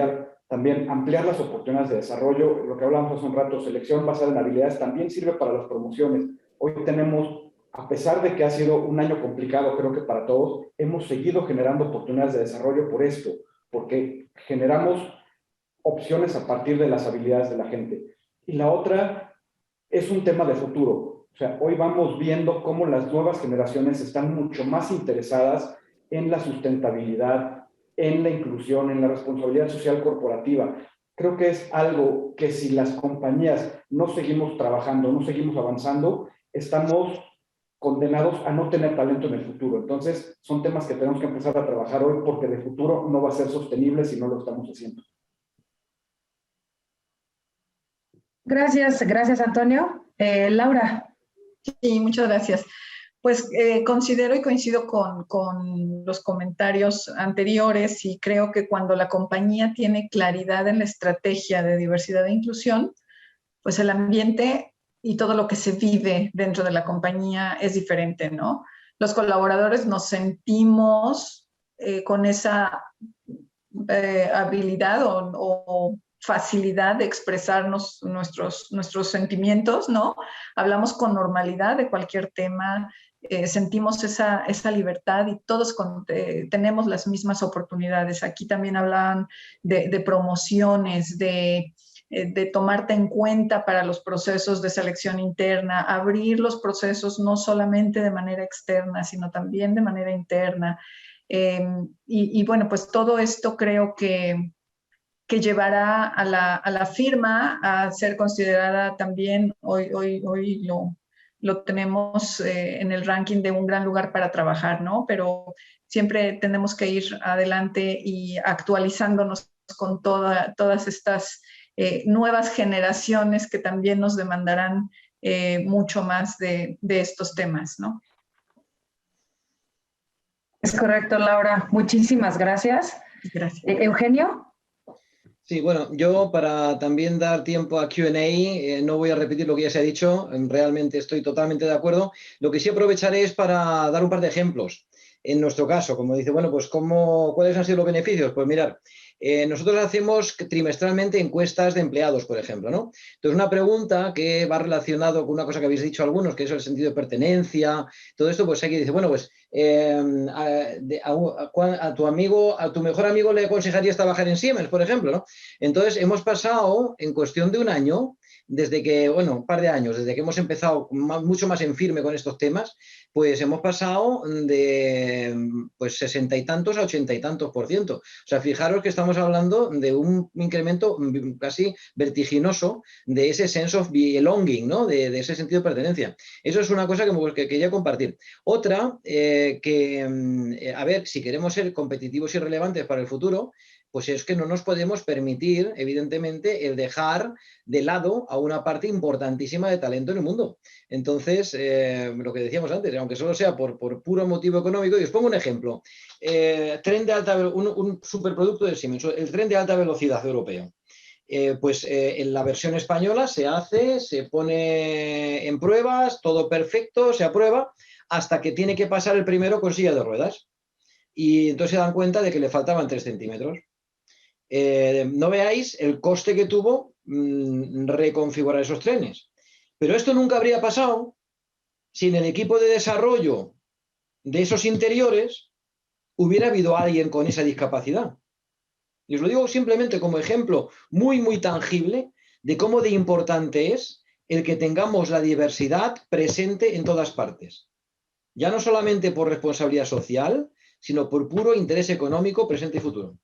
también ampliar las oportunidades de desarrollo. Lo que hablábamos hace un rato, selección basada en habilidades, también sirve para las promociones. Hoy tenemos, a pesar de que ha sido un año complicado, creo que para todos, hemos seguido generando oportunidades de desarrollo por esto, porque generamos opciones a partir de las habilidades de la gente. Y la otra es un tema de futuro. O sea, hoy vamos viendo cómo las nuevas generaciones están mucho más interesadas en la sustentabilidad, en la inclusión, en la responsabilidad social corporativa. Creo que es algo que si las compañías no seguimos trabajando, no seguimos avanzando, estamos condenados a no tener talento en el futuro. Entonces, son temas que tenemos que empezar a trabajar hoy, porque de futuro no va a ser sostenible si no lo estamos haciendo. Gracias, Antonio. Laura. Sí, muchas gracias. Pues considero y coincido con los comentarios anteriores y creo que cuando la compañía tiene claridad en la estrategia de diversidad e inclusión, pues el ambiente y todo lo que se vive dentro de la compañía es diferente, ¿no? Los colaboradores nos sentimos con esa habilidad o facilidad de expresarnos nuestros sentimientos, ¿no? Hablamos con normalidad de cualquier tema, sentimos esa libertad y todos tenemos las mismas oportunidades. Aquí también hablaban de promociones, de tomarte en cuenta para los procesos de selección interna, abrir los procesos no solamente de manera externa, sino también de manera interna. Y bueno, pues todo esto creo que llevará a la firma a ser considerada también, hoy lo tenemos en el ranking de un gran lugar para trabajar, ¿no? Pero siempre tenemos que ir adelante y actualizándonos con todas estas nuevas generaciones que también nos demandarán mucho más de estos temas, ¿no? Es correcto, Laura. Muchísimas gracias. Gracias. Eugenio. Sí, bueno, yo para también dar tiempo a Q&A, no voy a repetir lo que ya se ha dicho, realmente estoy totalmente de acuerdo. Lo que sí aprovecharé es para dar un par de ejemplos. En nuestro caso, como dice, bueno, pues ¿cuáles han sido los beneficios? Pues mirar, nosotros hacemos trimestralmente encuestas de empleados, por ejemplo, ¿no? Entonces, una pregunta que va relacionado con una cosa que habéis dicho algunos, que es el sentido de pertenencia, todo esto, pues aquí dice, bueno, pues a tu amigo, a tu mejor amigo le aconsejarías trabajar en Siemens, por ejemplo, ¿no? Entonces, hemos pasado en cuestión de un año, desde que, bueno, un par de años, desde que hemos empezado mucho más en firme con estos temas, pues hemos pasado de pues 60 y tantos a 80 y tantos %. O sea, fijaros que estamos hablando de un incremento casi vertiginoso de ese sense of belonging, ¿no? De ese sentido de pertenencia. Eso es una cosa que quería compartir. Otra, a ver, si queremos ser competitivos y relevantes para el futuro, pues es que no nos podemos permitir, evidentemente, el dejar de lado a una parte importantísima de talento en el mundo. Entonces, lo que decíamos antes, aunque solo sea por puro motivo económico, y os pongo un ejemplo. Tren de alta un superproducto de Siemens, el tren de alta velocidad europeo. En la versión española se hace, se pone en pruebas, todo perfecto, se aprueba, hasta que tiene que pasar el primero con silla de ruedas. Y entonces se dan cuenta de que le faltaban 3 centímetros. No veáis el coste que tuvo reconfigurar esos trenes. Pero esto nunca habría pasado si en el equipo de desarrollo de esos interiores hubiera habido alguien con esa discapacidad. Y os lo digo simplemente como ejemplo muy, muy tangible de cómo de importante es el que tengamos la diversidad presente en todas partes. Ya no solamente por responsabilidad social, sino por puro interés económico presente y futuro.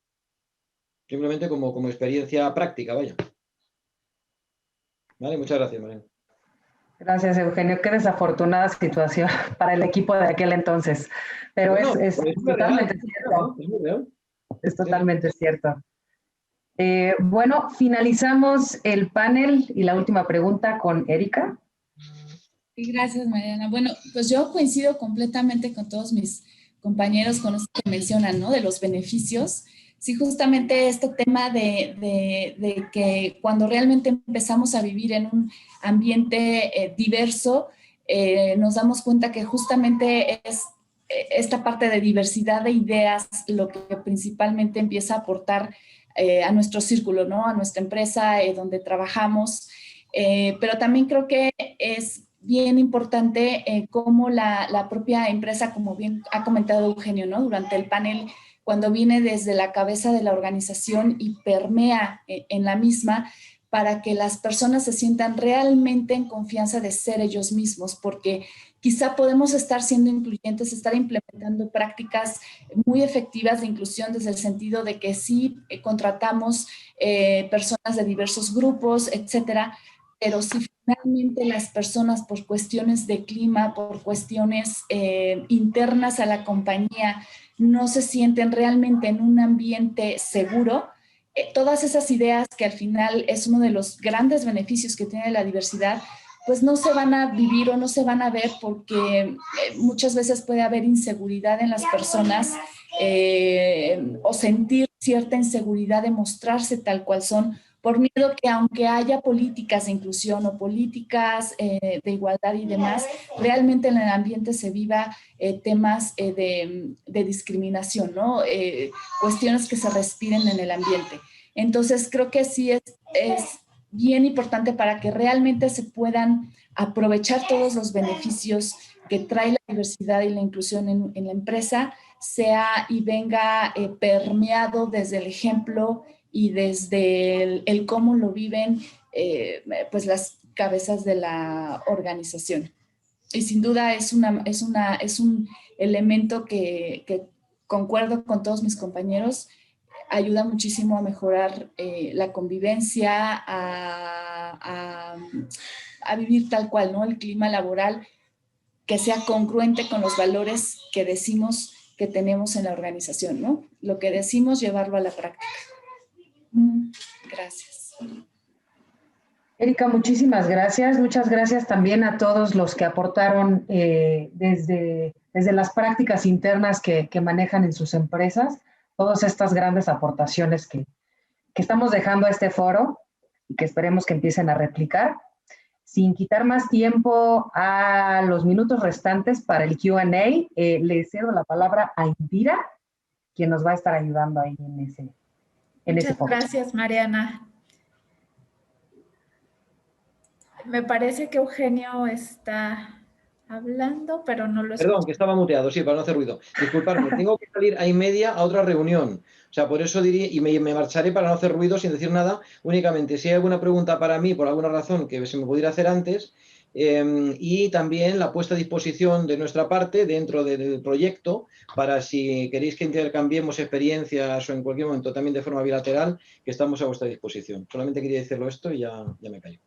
Simplemente como experiencia práctica, vaya. Vale, muchas gracias, María. Gracias, Eugenio. Qué desafortunada situación para el equipo de aquel entonces. Pero bueno, es totalmente cierto. Es muy real. Es totalmente cierto. Bueno, finalizamos el panel y la última pregunta con Erika. Sí, gracias, Mariana. Bueno, pues yo coincido completamente con todos mis compañeros con esto que mencionan, ¿no? De los beneficios. Sí, justamente este tema de que cuando realmente empezamos a vivir en un ambiente diverso, nos damos cuenta que justamente es esta parte de diversidad de ideas lo que principalmente empieza a aportar a nuestro círculo, ¿no? A nuestra empresa donde trabajamos. Pero también creo que es bien importante cómo la propia empresa, como bien ha comentado Eugenio, ¿no? Durante el panel, cuando viene desde la cabeza de la organización y permea en la misma para que las personas se sientan realmente en confianza de ser ellos mismos, porque quizá podemos estar siendo incluyentes, estar implementando prácticas muy efectivas de inclusión desde el sentido de que sí contratamos personas de diversos grupos, etcétera, pero si finalmente las personas por cuestiones de clima, por cuestiones internas a la compañía, no se sienten realmente en un ambiente seguro, todas esas ideas que al final es uno de los grandes beneficios que tiene la diversidad, pues no se van a vivir o no se van a ver porque muchas veces puede haber inseguridad en las personas o sentir cierta inseguridad de mostrarse tal cual son, por miedo que aunque haya políticas de inclusión o políticas de igualdad y demás, realmente en el ambiente se viva temas de discriminación, ¿no? Cuestiones que se respiren en el ambiente. Entonces creo que sí es bien importante para que realmente se puedan aprovechar todos los beneficios que trae la diversidad y la inclusión en la empresa, sea y venga permeado desde el ejemplo y desde el cómo lo viven pues las cabezas de la organización. Y sin duda es un elemento que concuerdo con todos mis compañeros, ayuda muchísimo a mejorar la convivencia, a vivir tal cual, ¿no? El clima laboral que sea congruente con los valores que decimos que tenemos en la organización, ¿no? Lo que decimos, llevarlo a la práctica. Gracias. Erika, muchísimas gracias. Muchas gracias también a todos los que aportaron desde las prácticas internas que manejan en sus empresas, todas estas grandes aportaciones que estamos dejando a este foro y que esperemos que empiecen a replicar. Sin quitar más tiempo a los minutos restantes para el Q&A, le cedo la palabra a Indira, quien nos va a estar ayudando ahí en ese foro. Muchas gracias, Mariana. Me parece que Eugenio está hablando, pero no lo escucho. Perdón, que estaba muteado, sí, para no hacer ruido. Disculpadme, tengo que salir a 1:30 a otra reunión. O sea, por eso diría, y me marcharé para no hacer ruido sin decir nada, únicamente si hay alguna pregunta para mí, por alguna razón, que se me pudiera hacer antes, y también la puesta a disposición de nuestra parte dentro del proyecto, para si queréis que intercambiemos experiencias o en cualquier momento también de forma bilateral, que estamos a vuestra disposición. Solamente quería decirlo esto y ya me callo.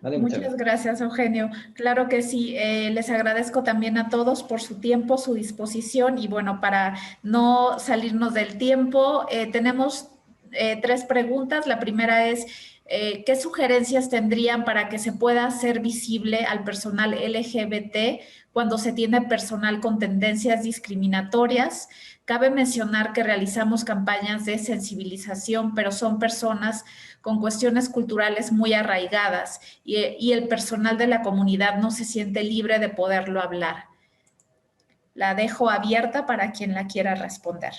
Vale, muchas gracias, Eugenio. Claro que sí, les agradezco también a todos por su tiempo, su disposición y bueno, para no salirnos del tiempo, tenemos 3 preguntas. La primera es, ¿qué sugerencias tendrían para que se pueda hacer visible al personal LGBT cuando se tiene personal con tendencias discriminatorias? Cabe mencionar que realizamos campañas de sensibilización, pero son personas con cuestiones culturales muy arraigadas y el personal de la comunidad no se siente libre de poderlo hablar. La dejo abierta para quien la quiera responder.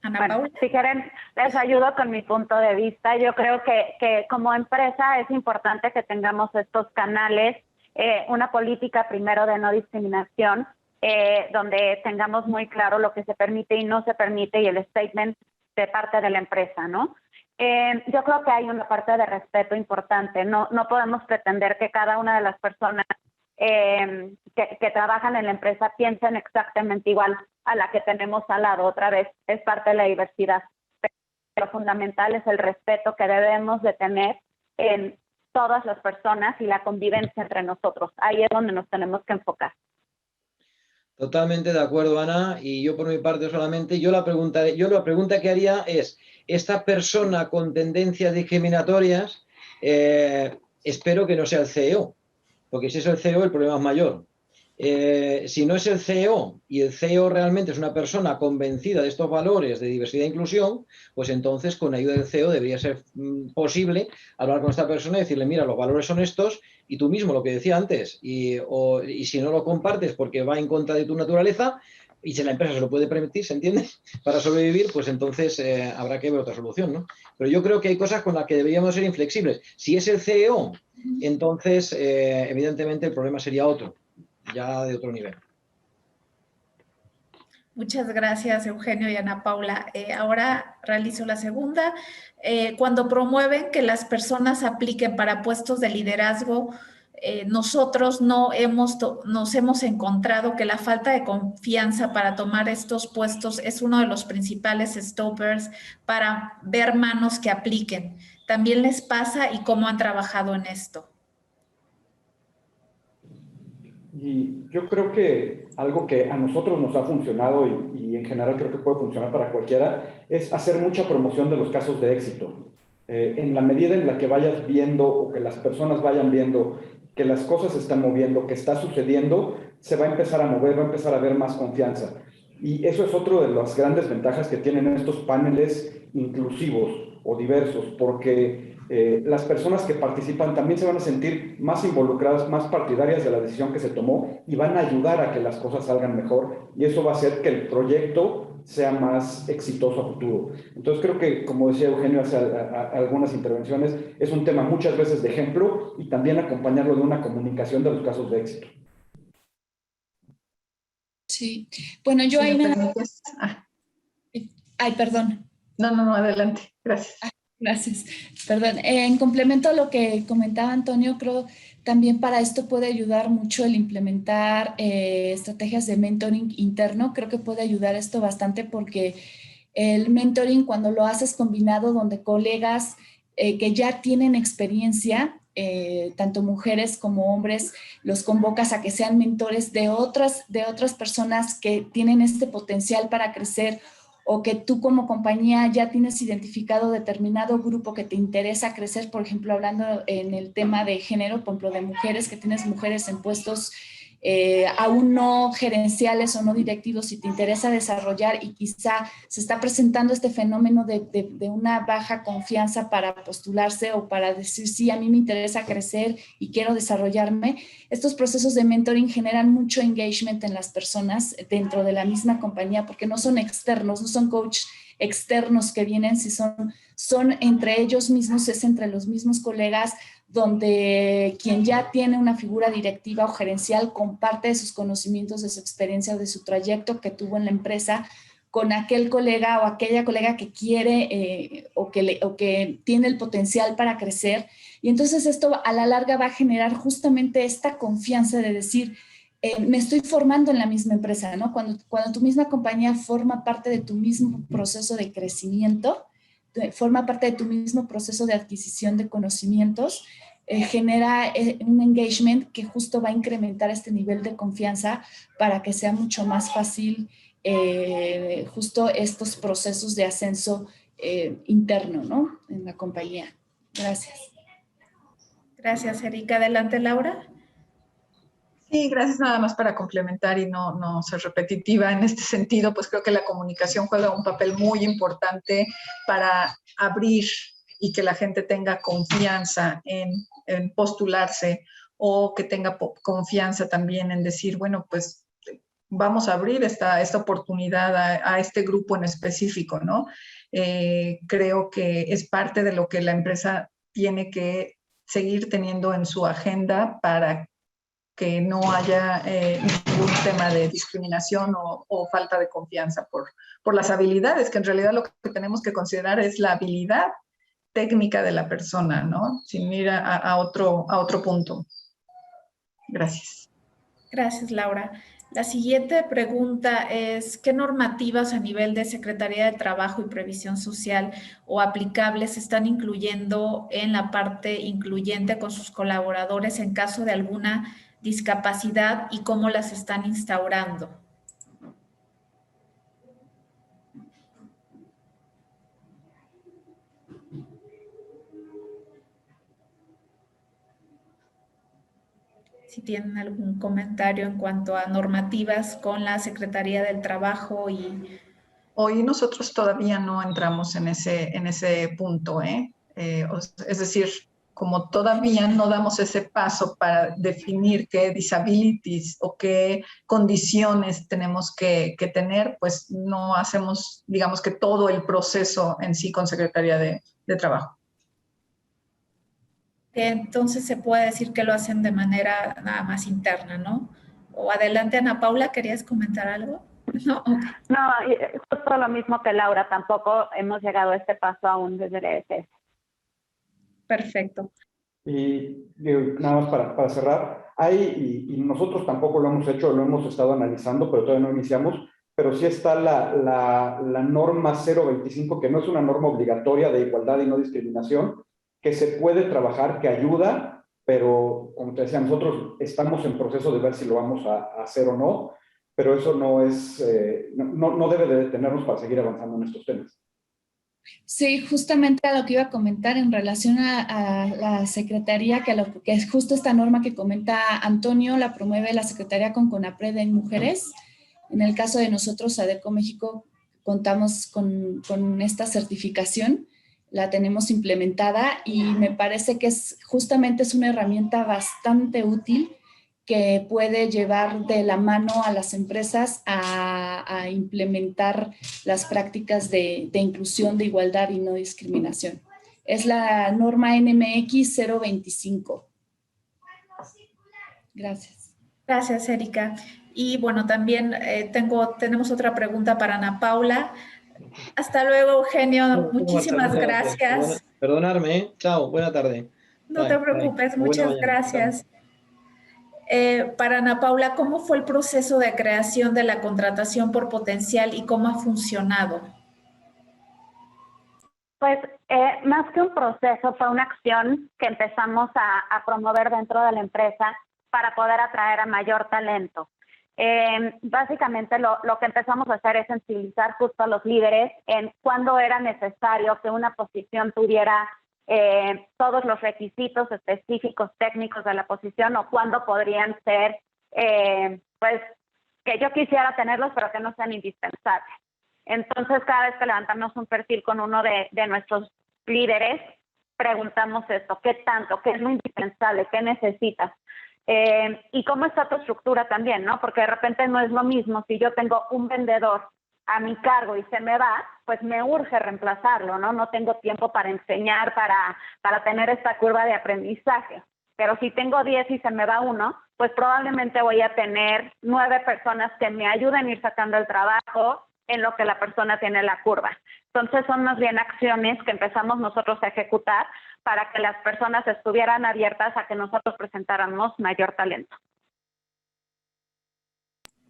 Ana Paula. Bueno, si quieren, les ayudo con mi punto de vista. Yo creo que como empresa es importante que tengamos estos canales, una política primero de no discriminación, donde tengamos muy claro lo que se permite y no se permite y el statement de parte de la empresa, ¿no? Yo creo que hay una parte de respeto importante. No podemos pretender que cada una de las personas que trabajan en la empresa piensen exactamente igual a la que tenemos al lado. Otra vez, es parte de la diversidad. Pero lo fundamental es el respeto que debemos de tener en todas las personas y la convivencia entre nosotros. Ahí es donde nos tenemos que enfocar. Totalmente de acuerdo, Ana, y yo por mi parte solamente, yo la pregunta que haría es, esta persona con tendencias discriminatorias, espero que no sea el CEO, porque si es el CEO el problema es mayor. Si no es el CEO y el CEO realmente es una persona convencida de estos valores de diversidad e inclusión, pues entonces con ayuda del CEO debería ser posible hablar con esta persona y decirle, mira, los valores son estos y tú mismo, lo que decía antes, y si no lo compartes porque va en contra de tu naturaleza y si la empresa se lo puede permitir, ¿se entiende? Para sobrevivir, pues entonces habrá que ver otra solución, ¿no? Pero yo creo que hay cosas con las que deberíamos ser inflexibles. Si es el CEO, entonces evidentemente el problema sería otro. Ya de otro nivel. Muchas gracias, Eugenio y Ana Paula. Ahora realizo la segunda. Cuando promueven que las personas apliquen para puestos de liderazgo, nosotros nos hemos encontrado que la falta de confianza para tomar estos puestos es uno de los principales stoppers para ver manos que apliquen. ¿También les pasa y cómo han trabajado en esto? Y yo creo que algo que a nosotros nos ha funcionado y en general creo que puede funcionar para cualquiera es hacer mucha promoción de los casos de éxito. En la medida en la que vayas viendo o que las personas vayan viendo que las cosas se están moviendo, que está sucediendo, se va a empezar a mover, va a empezar a haber más confianza. Y eso es otro de las grandes ventajas que tienen estos paneles inclusivos o diversos, porque las personas que participan también se van a sentir más involucradas, más partidarias de la decisión que se tomó y van a ayudar a que las cosas salgan mejor, y eso va a hacer que el proyecto sea más exitoso a futuro. Entonces creo que, como decía Eugenio hace algunas intervenciones, es un tema muchas veces de ejemplo y también acompañarlo de una comunicación de los casos de éxito. Sí, bueno, yo ahí nada... Ay, perdón. No, adelante, gracias. Gracias, perdón. En complemento a lo que comentaba Antonio, creo también para esto puede ayudar mucho el implementar estrategias de mentoring interno. Creo que puede ayudar esto bastante porque el mentoring, cuando lo haces combinado donde colegas que ya tienen experiencia, tanto mujeres como hombres, los convocas a que sean mentores de otras personas que tienen este potencial para crecer, o que tú como compañía ya tienes identificado determinado grupo que te interesa crecer, por ejemplo, hablando en el tema de género, por ejemplo, de mujeres, que tienes mujeres en puestos aún no gerenciales o no directivos y te interesa desarrollar y quizá se está presentando este fenómeno de una baja confianza para postularse o para decir, sí, a mí me interesa crecer y quiero desarrollarme. Estos procesos de mentoring generan mucho engagement en las personas dentro de la misma compañía porque no son externos, no son coach externos que vienen, si son entre ellos mismos, es entre los mismos colegas, donde quien ya tiene una figura directiva o gerencial comparte de sus conocimientos, de su experiencia o de su trayecto que tuvo en la empresa con aquel colega o aquella colega que quiere o que tiene el potencial para crecer. Y entonces esto a la larga va a generar justamente esta confianza de decir, me estoy formando en la misma empresa, ¿no? Cuando tu misma compañía forma parte de tu mismo proceso de crecimiento, forma parte de tu mismo proceso de adquisición de conocimientos, genera un engagement que justo va a incrementar este nivel de confianza para que sea mucho más fácil justo estos procesos de ascenso interno, ¿no? En la compañía. Gracias. Gracias, Erika. Adelante, Laura. Sí, gracias, nada más para complementar y no ser repetitiva en este sentido, pues creo que la comunicación juega un papel muy importante para abrir y que la gente tenga confianza en postularse o que tenga confianza también en decir, bueno, pues vamos a abrir esta oportunidad a este grupo en específico, ¿no? Creo que es parte de lo que la empresa tiene que seguir teniendo en su agenda para que no haya ningún tema de discriminación o falta de confianza por las habilidades, que en realidad lo que tenemos que considerar es la habilidad técnica de la persona, ¿no? Sin ir a otro punto. Gracias. Gracias, Laura. La siguiente pregunta es, ¿qué normativas a nivel de Secretaría de Trabajo y Previsión Social o aplicables se están incluyendo en la parte incluyente con sus colaboradores en caso de alguna discapacidad y cómo las están instaurando? Si tienen algún comentario en cuanto a normativas con la Secretaría del Trabajo y... Hoy nosotros todavía no entramos en ese punto, ¿eh? Es decir, como todavía no damos ese paso para definir qué disabilities o qué condiciones tenemos que tener, pues no hacemos, digamos que todo el proceso en sí con Secretaría de Trabajo. Entonces se puede decir que lo hacen de manera nada más interna, ¿no? O adelante, Ana Paula, ¿querías comentar algo? No, okay. No, justo lo mismo que Laura, tampoco hemos llegado a este paso aún desde el ESS. Perfecto. Y nada más para cerrar, y nosotros tampoco lo hemos hecho, lo hemos estado analizando, pero todavía no iniciamos, pero sí está la norma 025, que no es una norma obligatoria de igualdad y no discriminación, que se puede trabajar, que ayuda, pero como te decía, nosotros estamos en proceso de ver si lo vamos a hacer o no, pero eso no es, no debe de detenernos para seguir avanzando en estos temas. Sí, justamente a lo que iba a comentar en relación a la Secretaría, que es justo esta norma que comenta Antonio, la promueve la Secretaría con CONAPRED en mujeres. En el caso de nosotros, ADECO México, contamos con esta certificación, la tenemos implementada y me parece que justamente es una herramienta bastante útil que puede llevar de la mano a las empresas a implementar las prácticas de inclusión, de igualdad y no discriminación. Es la norma NMX 025. Gracias. Gracias, Erika. Y bueno, también tenemos otra pregunta para Ana Paula. Hasta luego, Eugenio. Muchísimas gracias. Perdonarme, ¿eh? Chao, buena tarde. No te preocupes, muchas gracias. Para Ana Paula, ¿cómo fue el proceso de creación de la contratación por potencial y cómo ha funcionado? Pues más que un proceso, fue una acción que empezamos a promover dentro de la empresa para poder atraer a mayor talento. Básicamente lo que empezamos a hacer es sensibilizar justo a los líderes en cuándo era necesario que una posición tuviera todos los requisitos específicos técnicos de la posición o cuándo podrían ser, pues, que yo quisiera tenerlos, pero que no sean indispensables. Entonces, cada vez que levantamos un perfil con uno de nuestros líderes, preguntamos esto: ¿qué tanto? ¿Qué es lo indispensable? ¿Qué necesitas? Y cómo está tu estructura también, ¿no? Porque de repente no es lo mismo si yo tengo un vendedor a mi cargo y se me va, pues me urge reemplazarlo, ¿no? No tengo tiempo para enseñar, para tener esta curva de aprendizaje. Pero si tengo 10 y se me va uno, pues probablemente voy a tener 9 personas que me ayuden a ir sacando el trabajo en lo que la persona tiene la curva. Entonces son más bien acciones que empezamos nosotros a ejecutar para que las personas estuvieran abiertas a que nosotros presentáramos mayor talento.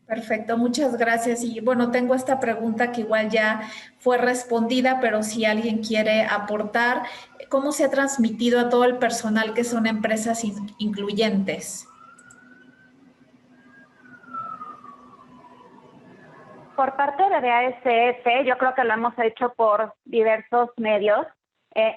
Perfecto, muchas gracias. Y bueno, tengo esta pregunta que igual ya fue respondida, pero si alguien quiere aportar, ¿cómo se ha transmitido a todo el personal que son empresas incluyentes? Por parte de BASF, yo creo que lo hemos hecho por diversos medios.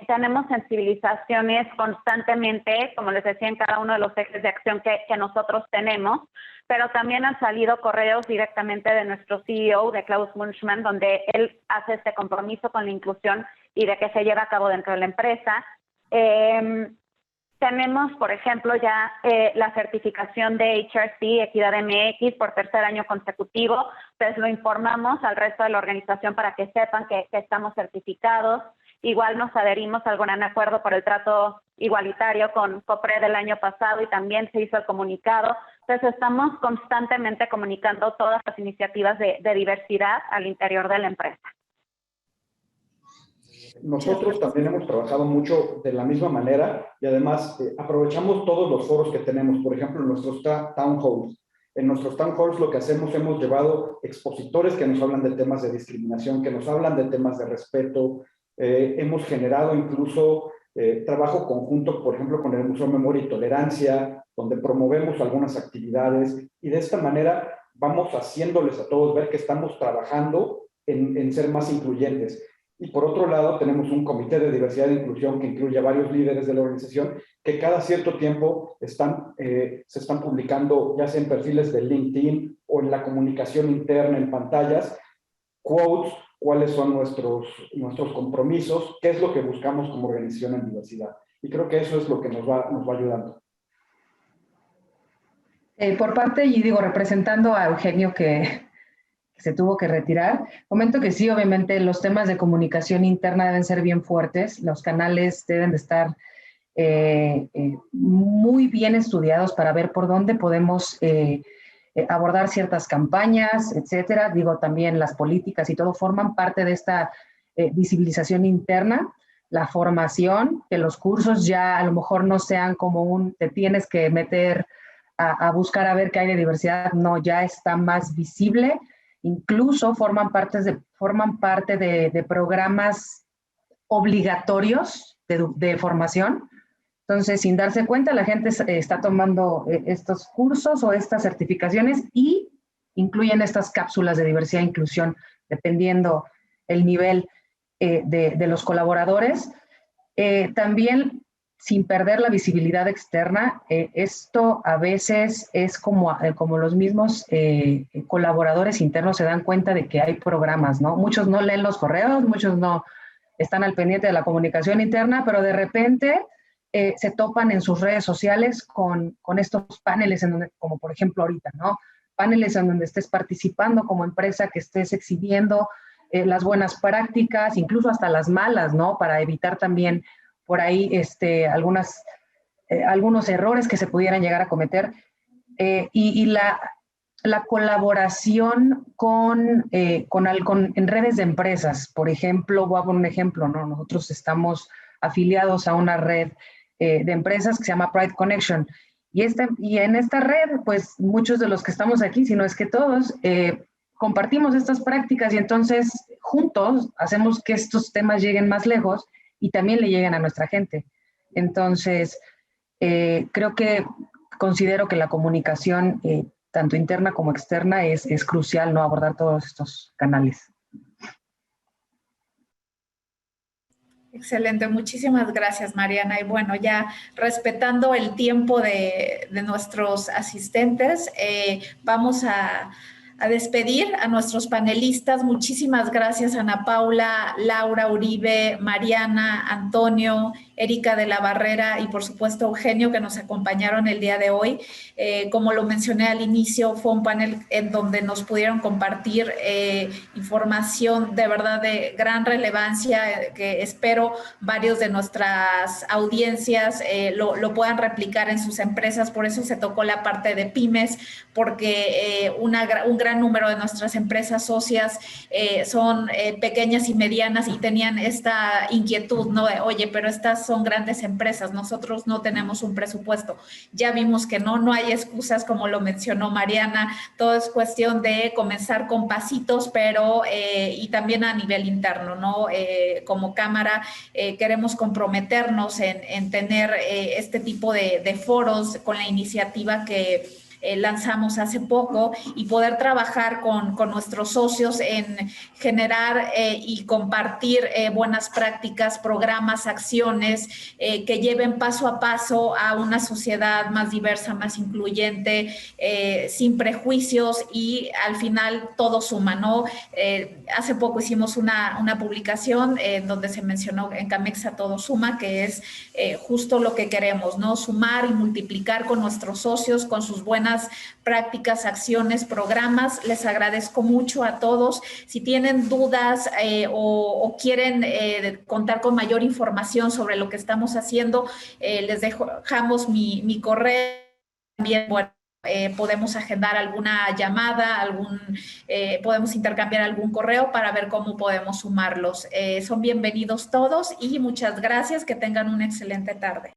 Tenemos sensibilizaciones constantemente, como les decía, en cada uno de los ejes de acción que nosotros tenemos, pero también han salido correos directamente de nuestro CEO, de Klaus Munchmann, donde él hace este compromiso con la inclusión y de que se lleva a cabo dentro de la empresa. Tenemos, por ejemplo, ya la certificación de HRC, Equidad MX, por tercer año consecutivo. Entonces lo informamos al resto de la organización para que sepan que estamos certificados. Igual nos adherimos a algún acuerdo por el trato igualitario con COPRED el año pasado y también se hizo el comunicado. Entonces estamos constantemente comunicando todas las iniciativas de diversidad al interior de la empresa. Nosotros también hemos trabajado mucho de la misma manera y además aprovechamos todos los foros que tenemos, por ejemplo, en nuestros town halls. En nuestros town halls lo que hacemos, hemos llevado expositores que nos hablan de temas de discriminación, que nos hablan de temas de respeto. Hemos generado incluso trabajo conjunto, por ejemplo, con el Museo Memoria y Tolerancia, donde promovemos algunas actividades y de esta manera vamos haciéndoles a todos ver que estamos trabajando en ser más incluyentes. Y por otro lado, tenemos un comité de diversidad e inclusión que incluye a varios líderes de la organización que cada cierto tiempo se están publicando, ya sea en perfiles de LinkedIn o en la comunicación interna en pantallas, quotes, cuáles son nuestros compromisos, qué es lo que buscamos como organización en diversidad. Y creo que eso es lo que nos va ayudando. Por parte, y digo, representando a Eugenio que se tuvo que retirar, comento que sí, obviamente los temas de comunicación interna deben ser bien fuertes, los canales deben de estar muy bien estudiados para ver por dónde podemos abordar ciertas campañas, etcétera. Digo, también las políticas y todo forman parte de esta visibilización interna, la formación, que los cursos ya a lo mejor no sean como te tienes que meter a buscar a ver qué hay de diversidad, no, ya está más visible. Incluso forman parte de programas obligatorios de formación Entonces, sin darse cuenta, la gente está tomando estos cursos o estas certificaciones y incluyen estas cápsulas de diversidad e inclusión, dependiendo el nivel de los colaboradores. También, sin perder la visibilidad externa, esto a veces es como los mismos colaboradores internos se dan cuenta de que hay programas, ¿no? Muchos no leen los correos, muchos no están al pendiente de la comunicación interna, pero de repente se topan en sus redes sociales con estos paneles, como por ejemplo ahorita, ¿no? Paneles en donde estés participando como empresa, que estés exhibiendo las buenas prácticas, incluso hasta las malas, ¿no? Para evitar también por ahí algunos errores que se pudieran llegar a cometer. Y la colaboración en redes de empresas. Por ejemplo, voy a poner un ejemplo, ¿no? Nosotros estamos afiliados a una red de empresas que se llama Pride Connection. Y en esta red, pues muchos de los que estamos aquí, si no es que todos, compartimos estas prácticas y entonces juntos hacemos que estos temas lleguen más lejos y también le lleguen a nuestra gente. Entonces, considero que la comunicación, tanto interna como externa, es crucial, ¿no? Abordar todos estos canales. Excelente, muchísimas gracias, Mariana. Y bueno, ya respetando el tiempo de nuestros asistentes, vamos a despedir a nuestros panelistas. Muchísimas gracias, Ana Paula, Laura Uribe, Mariana, Antonio, Erika de la Barrera y por supuesto Eugenio, que nos acompañaron el día de hoy. Como lo mencioné al inicio, fue un panel en donde nos pudieron compartir información de verdad de gran relevancia, que espero varios de nuestras audiencias lo puedan replicar en sus empresas. Por eso se tocó la parte de pymes, porque un gran número de nuestras empresas socias son pequeñas y medianas y tenían esta inquietud, ¿no? De, oye, pero estas son grandes empresas, nosotros no tenemos un presupuesto. Ya vimos que no hay excusas, como lo mencionó Mariana, todo es cuestión de comenzar con pasitos, pero y también a nivel interno, ¿no? Como cámara queremos comprometernos en tener este tipo de foros con la iniciativa que lanzamos hace poco y poder trabajar con nuestros socios en generar y compartir buenas prácticas, programas, acciones que lleven paso a paso a una sociedad más diversa, más incluyente, sin prejuicios y al final todo suma, ¿no? Hace poco hicimos una publicación donde se mencionó en Camexa todo suma, que es justo lo que queremos, ¿no? Sumar y multiplicar con nuestros socios, con sus buenas prácticas, acciones, programas. Les agradezco mucho a todos. Si tienen dudas o quieren contar con mayor información sobre lo que estamos haciendo, les dejamos mi correo. También, bueno, podemos agendar alguna llamada, podemos intercambiar algún correo para ver cómo podemos sumarlos. Son bienvenidos todos y muchas gracias. Que tengan una excelente tarde.